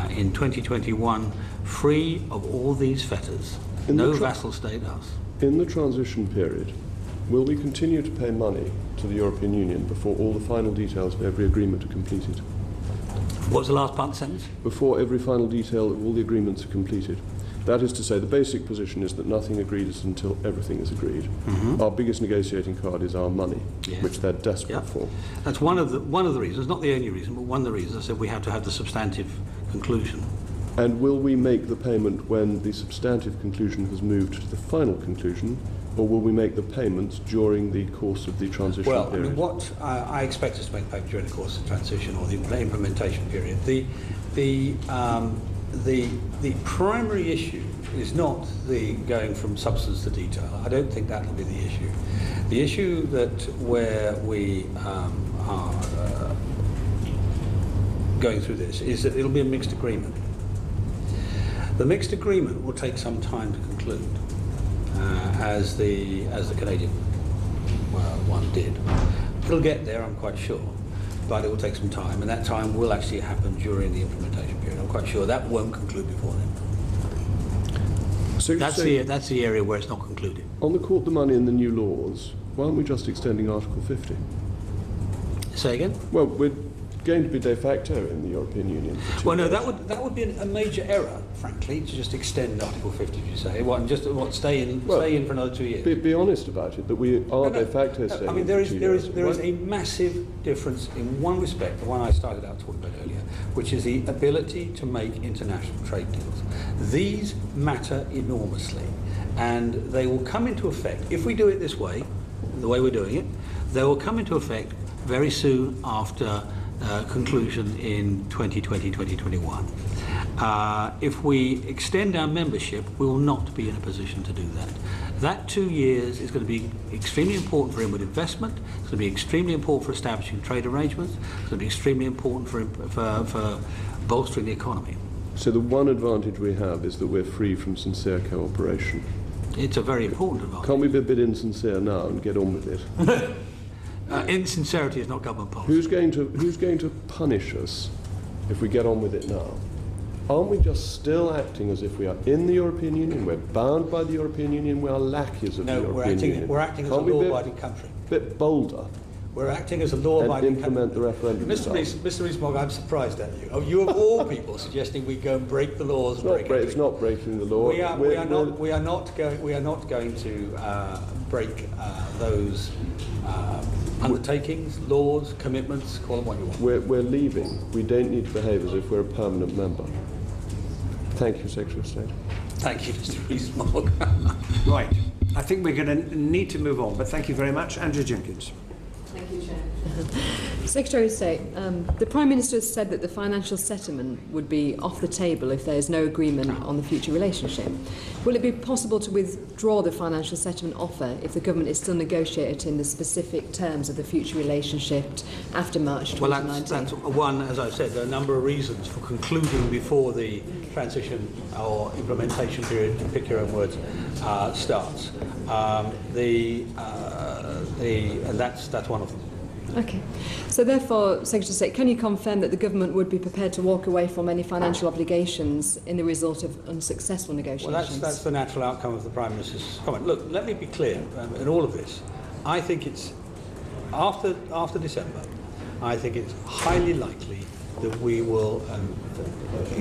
in 2021 free of all these fetters. No vassal state us. In the transition period, will we continue to pay money to the European Union before all the final details of every agreement are completed? What's the last part of the sentence? Before every final detail of all the agreements are completed. That is to say, the basic position is that nothing agreed is until everything is agreed. Mm-hmm. Our biggest negotiating card is our money, Yes. which they're desperate for. That's one of the reasons, not the only reason, but one of the reasons I said we have to have the substantive conclusion. And will we make the payment when the substantive conclusion has moved to the final conclusion, or will we make the payments during the course of the transition Well, period? I mean, what I expect us to make payment during the course of the transition or the implementation period. The primary issue is not the going from substance to detail. I don't think that will be the issue. The issue that where we are going through this is that it'll be a mixed agreement. The mixed agreement will take some time to conclude, as the Canadian one did. It'll get there, I'm quite sure, but it will take some time, and that time will actually happen during the implementation period. I'm quite sure that won't conclude before then. So That's the area where it's not concluded. on the court, the money and the new laws, why aren't we just extending Article 50? Say again? Well, we're going to be de facto in the European Union for 2 Well, no, years. that would be a major error, frankly, to just extend Article 50, as you say. And just stay in for another 2 years. Be honest about it, that we are de facto staying I mean, in there for is 2 there years. is a massive difference in one respect, the one I started out talking about earlier, which is the ability to make international trade deals. These matter enormously, and they will come into effect if we do it this way, the way we're doing it. They will come into effect very soon after conclusion in 2020, 2021. If we extend our membership, we will not be in a position to do that. That 2 years is going to be extremely important for inward investment. It's going to be extremely important for establishing trade arrangements. It's going to be extremely important for bolstering the economy. So the one advantage we have is that we're free from sincere cooperation. It's a very important advantage. Can't we be a bit insincere now and get on with it? Insincerity is not government policy. Who's going to punish us if we get on with it now? Aren't we just still acting as if we are in the European Union? We're bound by the European Union. We are lackeys of the European Union. We're acting as a law-abiding country. Bit bolder. We're acting as a law-abiding country. And implement the referendum. Mr. Rees-Mogg, I'm surprised at you. You of all people suggesting we go and break the laws. It's not breaking the law. We are not going to break those undertakings, laws, commitments. Call them what you want. We're leaving. We don't need to behave as if we're a permanent member. Thank you, Secretary of State. Thank you, Mr. Rees-Mogg. Right. I think we're going to need to move on, but thank you very much. Andrew Jenkins. Thank you, Chair. Secretary of State, the Prime Minister has said that the financial settlement would be off the table if there is no agreement on the future relationship. Will it be possible to withdraw the financial settlement offer if the government is still negotiating the specific terms of the future relationship after March 2019? Well, that's one, as I've said, there are a number of reasons for concluding before the transition or implementation period, to pick your own words, starts. And that's one of them. Okay. So therefore, Secretary of State, can you confirm that the government would be prepared to walk away from any financial obligations in the result of unsuccessful negotiations? Well, that's the natural outcome of the Prime Minister's comment. Look, let me be clear in all of this. I think it's, after December, I think it's highly likely that we will,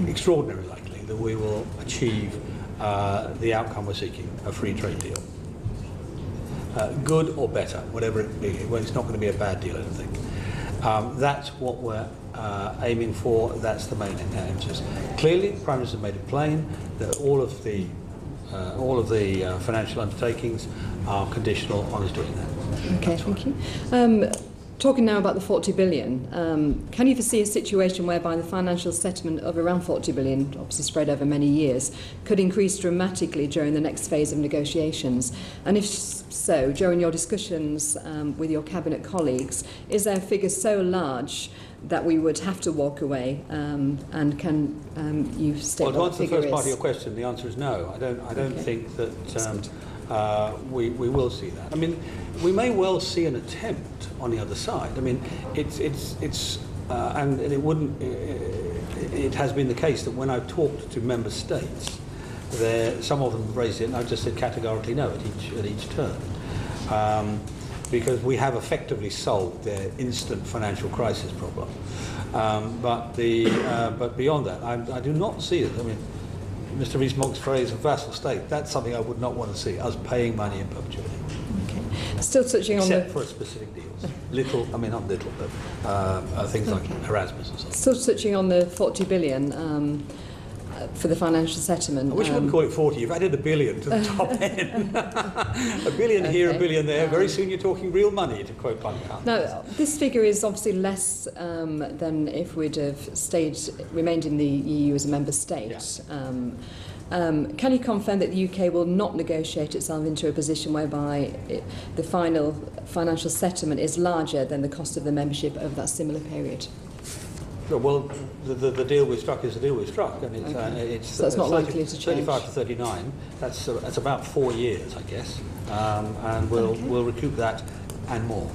extraordinarily likely, that we will achieve the outcome we're seeking, a free trade deal. Good or better, whatever it be. Well, it's not going to be a bad deal, I don't think. That's what we're aiming for. That's the main emphasis. Clearly, the Prime Minister made it plain that all of the financial undertakings are conditional on us doing that. Okay, thank you. Talking now about the 40 billion, can you foresee a situation whereby the financial settlement of around 40 billion, obviously spread over many years, could increase dramatically during the next phase of negotiations? And if so, during your discussions with your Cabinet colleagues, is there a figure so large that we would have to walk away? And can you state well, to what answer the first part of your question, the answer is no. I don't think that we will see that. I mean, we may well see an attempt on the other side. I mean, and it wouldn't. It has been the case that when I've talked to member states, some of them raised it, and I've just said categorically no at each turn. because we have effectively solved their instant financial crisis problem. But beyond that, I do not see it. I mean, Mr. Rees-Mogg's phrase, a vassal state, that's something I would not want to see, us paying money in perpetuity. Okay. Still touching on Except for specific deals. Little, I mean not little, but things like Erasmus and so on. Still touching on the 40 billion for the financial settlement. I wish you wouldn't call it 40. You've added $1 billion to the top end. $1 billion here, $1 billion there. Very soon you're talking real money, to quote Punkham. Now, this figure is obviously less than if we'd have remained in the EU as a member state. Yeah. Can you confirm that the UK will not negotiate itself into a position whereby the final financial settlement is larger than the cost of the membership over that similar period? Well, the deal we struck is the deal we struck, and it's so it's not likely to change. 35 to 39. That's about 4 years, I guess, and we'll recoup that and more.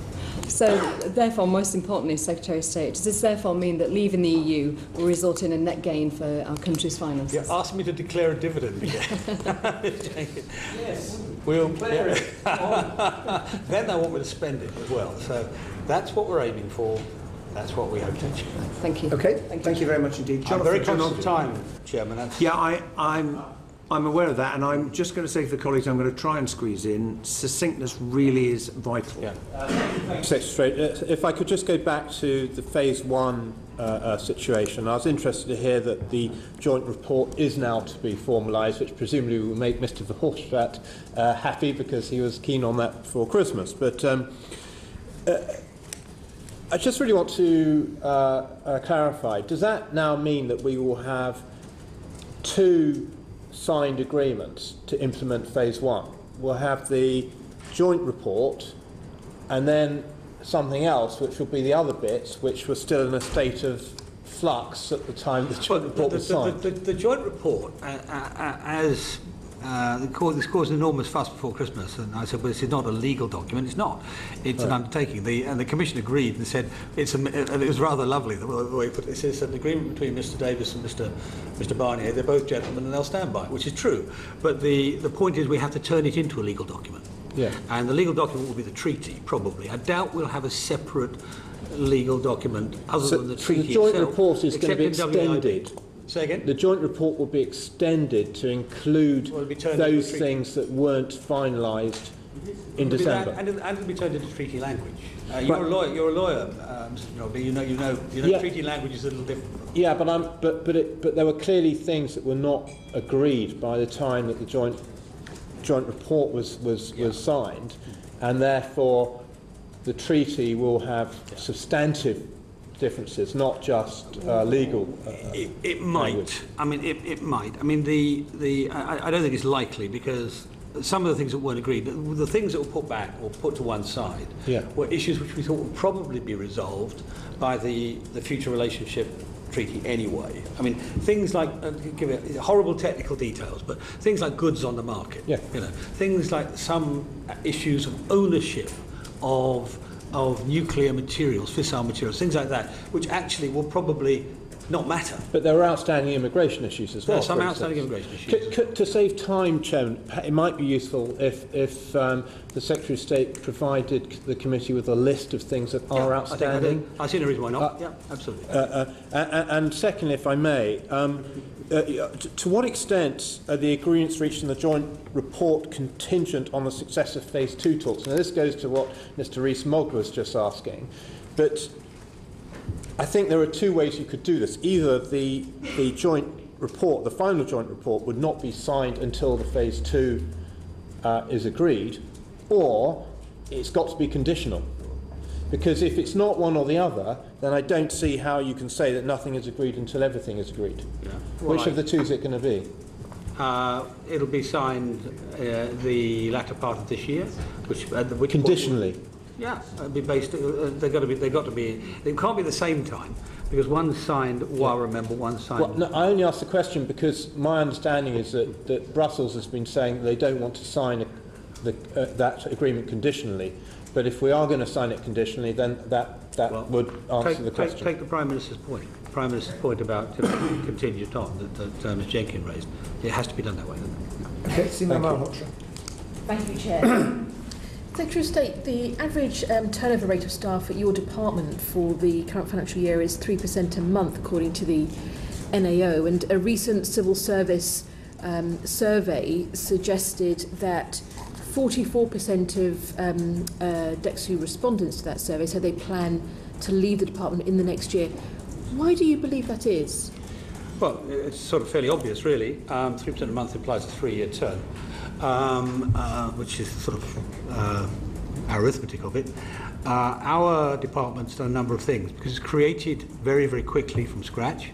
So, therefore, most importantly, Secretary of State, does this therefore mean that leaving the EU will result in a net gain for our country's finances? Yeah, ask me to declare a dividend again. Yes. We'll declare it. Then they want me to spend it as well. So that's what we're aiming for. That's what we hope to achieve. Thank you. Okay, thank you very much indeed. I'm very conscious of time, Chairman. Yeah, I'm aware of that, and I'm just going to say to the colleagues, I'm going to try and squeeze in. Succinctness really is vital. Yeah. Secretary, if I could just go back to the Phase 1 situation. I was interested to hear that the joint report is now to be formalised, which presumably will make Mr Verhofstadt happy because he was keen on that before Christmas. But I just really want to clarify, does that now mean that we will have 2 signed agreements to implement Phase 1? We'll have the joint report and then something else, which will be the other bits, which were still in a state of flux at the time the joint report was signed. The joint report, as this caused an enormous fuss before Christmas, and I said, well, this is not a legal document. It's not. It's an undertaking. And the Commission agreed and said, and it was rather lovely the way he put it. It says an agreement between Mr Davis and Mr Barnier. They're both gentlemen and they'll stand by it, which is true. But the point is we have to turn it into a legal document. Yeah. And the legal document will be the treaty, probably. I doubt we'll have a separate legal document other than the treaty the joint itself, report is going to be extended. Say again? The joint report will be extended to include those things that weren't finalised in December. And it'll be turned into treaty language. You're a lawyer, Mr. Nobby. You know treaty language is a little different. Yeah, but there were clearly things that were not agreed by the time that the joint report was signed, and therefore the treaty will have substantive differences, not just legal. It might. Language. I mean, it might. I mean, I don't think it's likely because some of the things that weren't agreed, the things that were put back or put to one side, were issues which we thought would probably be resolved by the future relationship treaty anyway. I mean, things like give it horrible technical details, but things like goods on the market. Yeah. Things like some issues of ownership of nuclear materials, fissile materials, things like that, which actually will probably not matter. But there are outstanding immigration issues as well. There are some outstanding immigration issues. To save time, Chairman, it might be useful if the Secretary of State provided the committee with a list of things that are outstanding. I see no reason why not. Yeah, absolutely. And secondly, if I may, to what extent are the agreements reached in the joint report contingent on the success of Phase 2 talks? Now, this goes to what Mr Rees-Mogg was just asking, but I think there are 2 ways you could do this. Either the joint report, the final joint report, would not be signed until the Phase 2 is agreed, or it's got to be conditional. Because if it's not one or the other, then I don't see how you can say that nothing is agreed until everything is agreed. Yeah. Which of the 2 is it going to be? It'll be signed the latter part of this year, which conditionally. Yeah, it'll be based. They got to be. It can't be the same time because one's signed. One's signed. Well, no, I only asked the question because my understanding is that Brussels has been saying that they don't want to sign that agreement conditionally. But if we are going to sign it conditionally, then that would answer the question. Take the Prime Minister's point. The Prime Minister's point about contingent on that Ms Jenkins raised. It has to be done that way. Okay, Thank you, Chair. Secretary of State, the average turnover rate of staff at your department for the current financial year is 3% a month, according to the NAO, and a recent civil service survey suggested that 44% of DEXU respondents to that survey said they plan to leave the department in the next year. Why do you believe that is? Well, it's sort of fairly obvious, really. 3% a month implies a 3-year term, which is sort of arithmetic of it. Our department's done a number of things because it's created very, very quickly from scratch,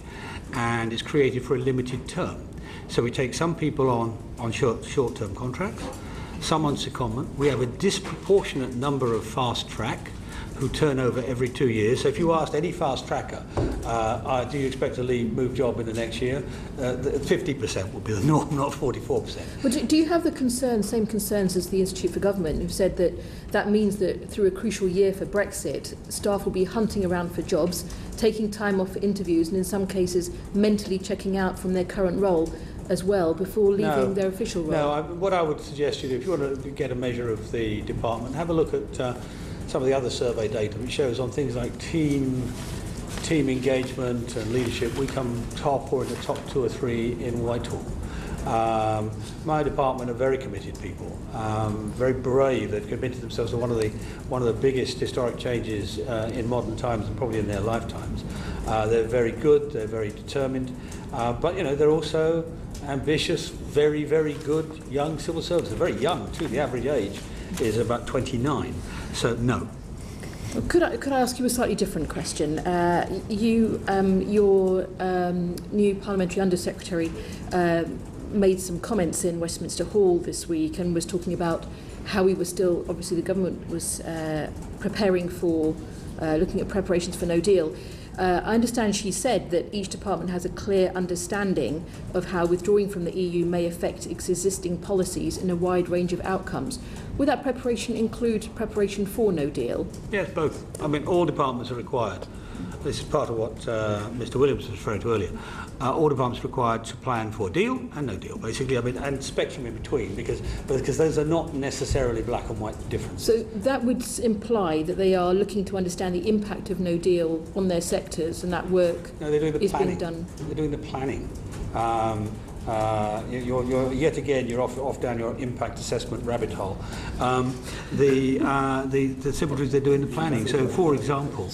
and it's created for a limited term. So we take some people on short-term contracts, some on secondment. We have a disproportionate number of fast track who turn over every 2 years. So if you asked any fast tracker, do you expect to move job in the next year? 50% would be the norm, not 44%. But do you have the same concerns as the Institute for Government, who said that means that through a crucial year for Brexit, staff will be hunting around for jobs, taking time off for interviews, and in some cases mentally checking out from their current role as well before leaving their official role? No, what I would suggest you do, if you want to get a measure of the department, have a look at some of the other survey data, which shows on things like team engagement and leadership, we come top or in the top 2 or 3 in Whitehall. My department are very committed people, very brave. They've committed themselves to one of the biggest historic changes in modern times and probably in their lifetimes. They're very good. They're very determined, but they're also ambitious, very, very good young civil servants. They're very young too. The average age is about 29. So no. Could I ask you a slightly different question? Your new Parliamentary Undersecretary made some comments in Westminster Hall this week and was talking about how we were still, obviously the government was preparing for, looking at preparations for no deal. I understand she said that each department has a clear understanding of how withdrawing from the EU may affect its existing policies in a wide range of outcomes. Would that preparation include preparation for no deal? Yes, both. I mean, all departments are required. This is part of what Mr. Williams was referring to earlier. All departments are required to plan for deal and no deal, basically. I mean, and spectrum in between, because those are not necessarily black and white differences. So that would imply that they are looking to understand the impact of no deal on their sectors, and that work is being done. They're doing the planning. You're yet again you're off down your impact assessment rabbit hole. The simple truth, they're doing the planning. So, for example,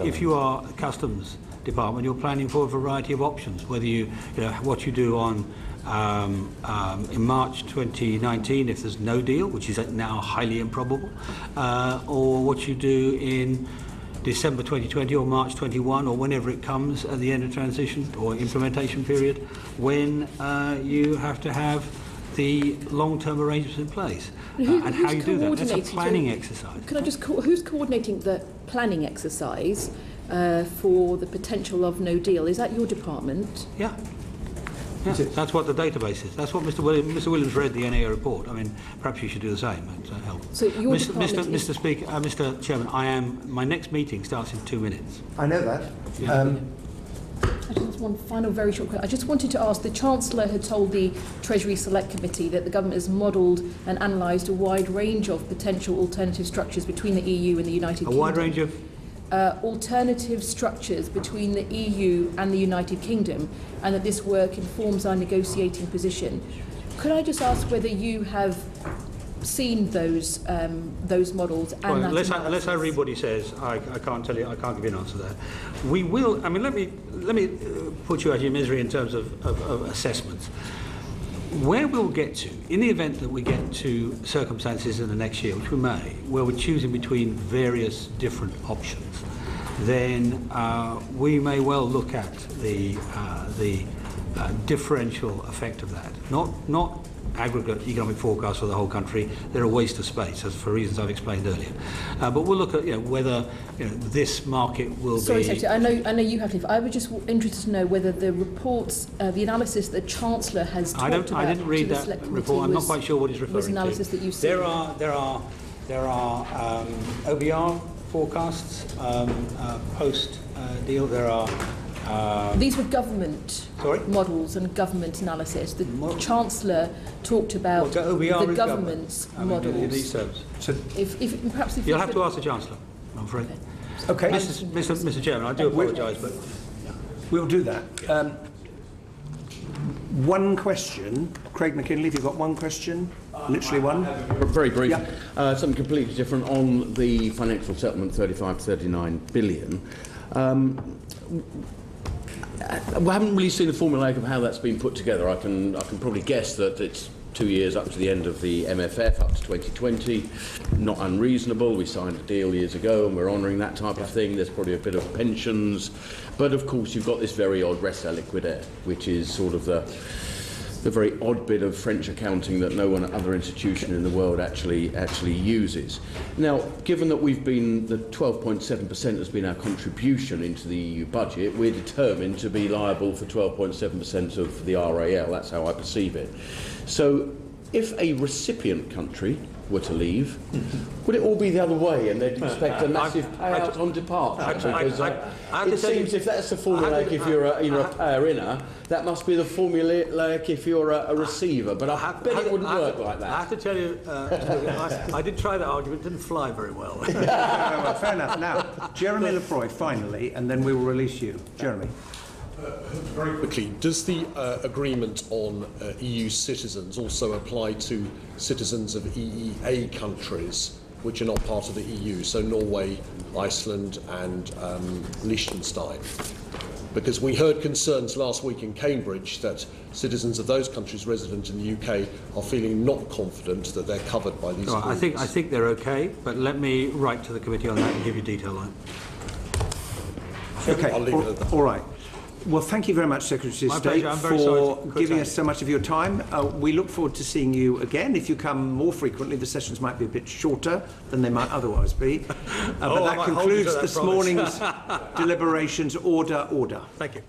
if you are a customs department, you're planning for a variety of options. Whether what you do on in March 2019, if there's no deal, which is now highly improbable, or what you do in December 2020 or March 21 or whenever it comes at the end of transition or implementation period, when you have to have the long-term arrangements in place. And how you do that. That's a planning exercise. Can I just who's coordinating the planning exercise for the potential of no deal? Is that your department? Yeah. Yeah, that's what the database is. That's what Mr. Williams read the NAO report. I mean, perhaps you should do the same. That'd help. So your department Mr. Speaker, Mr. Chairman, my next meeting starts in 2 minutes. I know that. I just have one final very short question. I just wanted to ask, the Chancellor had told the Treasury Select Committee that the government has modelled and analysed a wide range of potential alternative structures between the EU and the United Kingdom. A wide range of? Alternative structures between the EU and the United Kingdom, and that this work informs our negotiating position. Could I just ask whether you have seen those models and well, that unless I read what he says, I can't tell you. I can't give you an answer to that. We will. I mean, let me put you out of your misery in terms of assessments. Where we'll get to, in the event that we get to circumstances in the next year, which we may, where we're choosing between various different options, then we may well look at the differential effect of that. Not aggregate economic forecasts for the whole country. They're a waste of space, as for reasons I've explained earlier. But we'll look at whether this market will Sorry, be. Secretary, I know you have to leave. I was just interested to know whether the reports, the analysis that the Chancellor has talked about. I didn't read that report. I'm not quite sure what he's referring was analysis to. That you've seen. There are OBR forecasts post deal. There are These were government models and government analysis. The Chancellor talked about the government's models. So If you'll have to ask the Chancellor, I'm afraid. Okay. Mr. Chairman, I do apologise, but we'll do that. One question. Craig McKinley, have you got one question? Literally one? Very brief. Yeah. Something completely different on the financial settlement, 35 to 39 billion. We haven't really seen the formulaic of how that's been put together. I can probably guess that it's 2 years up to the end of the MFF, up to 2020. Not unreasonable. We signed a deal years ago and we're honouring that type of thing. There's probably a bit of pensions. But of course you've got this very odd res liquidaire, which is sort of the very odd bit of French accounting that no one other institution in the world actually uses. Now, given that we've been, the 12.7% has been our contribution into the EU budget, we're determined to be liable for 12.7% of the RAL. That's how I perceive it. So, if a recipient country were to leave, would it all be the other way and they'd expect a massive payout on departure? Because it seems if that's the formulaic if you're a payer-inner, that must be the formulaic if you're a receiver, but I bet it wouldn't work like that. I have to tell you, I did try that argument, it didn't fly very well. Well, fair enough. Now, Jeremy Lefroy, finally, and then we will release you. Jeremy. Very quickly, does the agreement on EU citizens also apply to citizens of EEA countries which are not part of the EU, so Norway, Iceland and Liechtenstein? Because we heard concerns last week in Cambridge that citizens of those countries resident in the UK are feeling not confident that they're covered by these agreements. I think they're okay, but let me write to the committee on that and give you detail on it. Okay, I'll leave it at that. All right. Well, thank you very much, Secretary of State, for giving us so much of your time. We look forward to seeing you again. If you come more frequently, the sessions might be a bit shorter than they might otherwise be. But that concludes this morning's deliberations. Order. Thank you.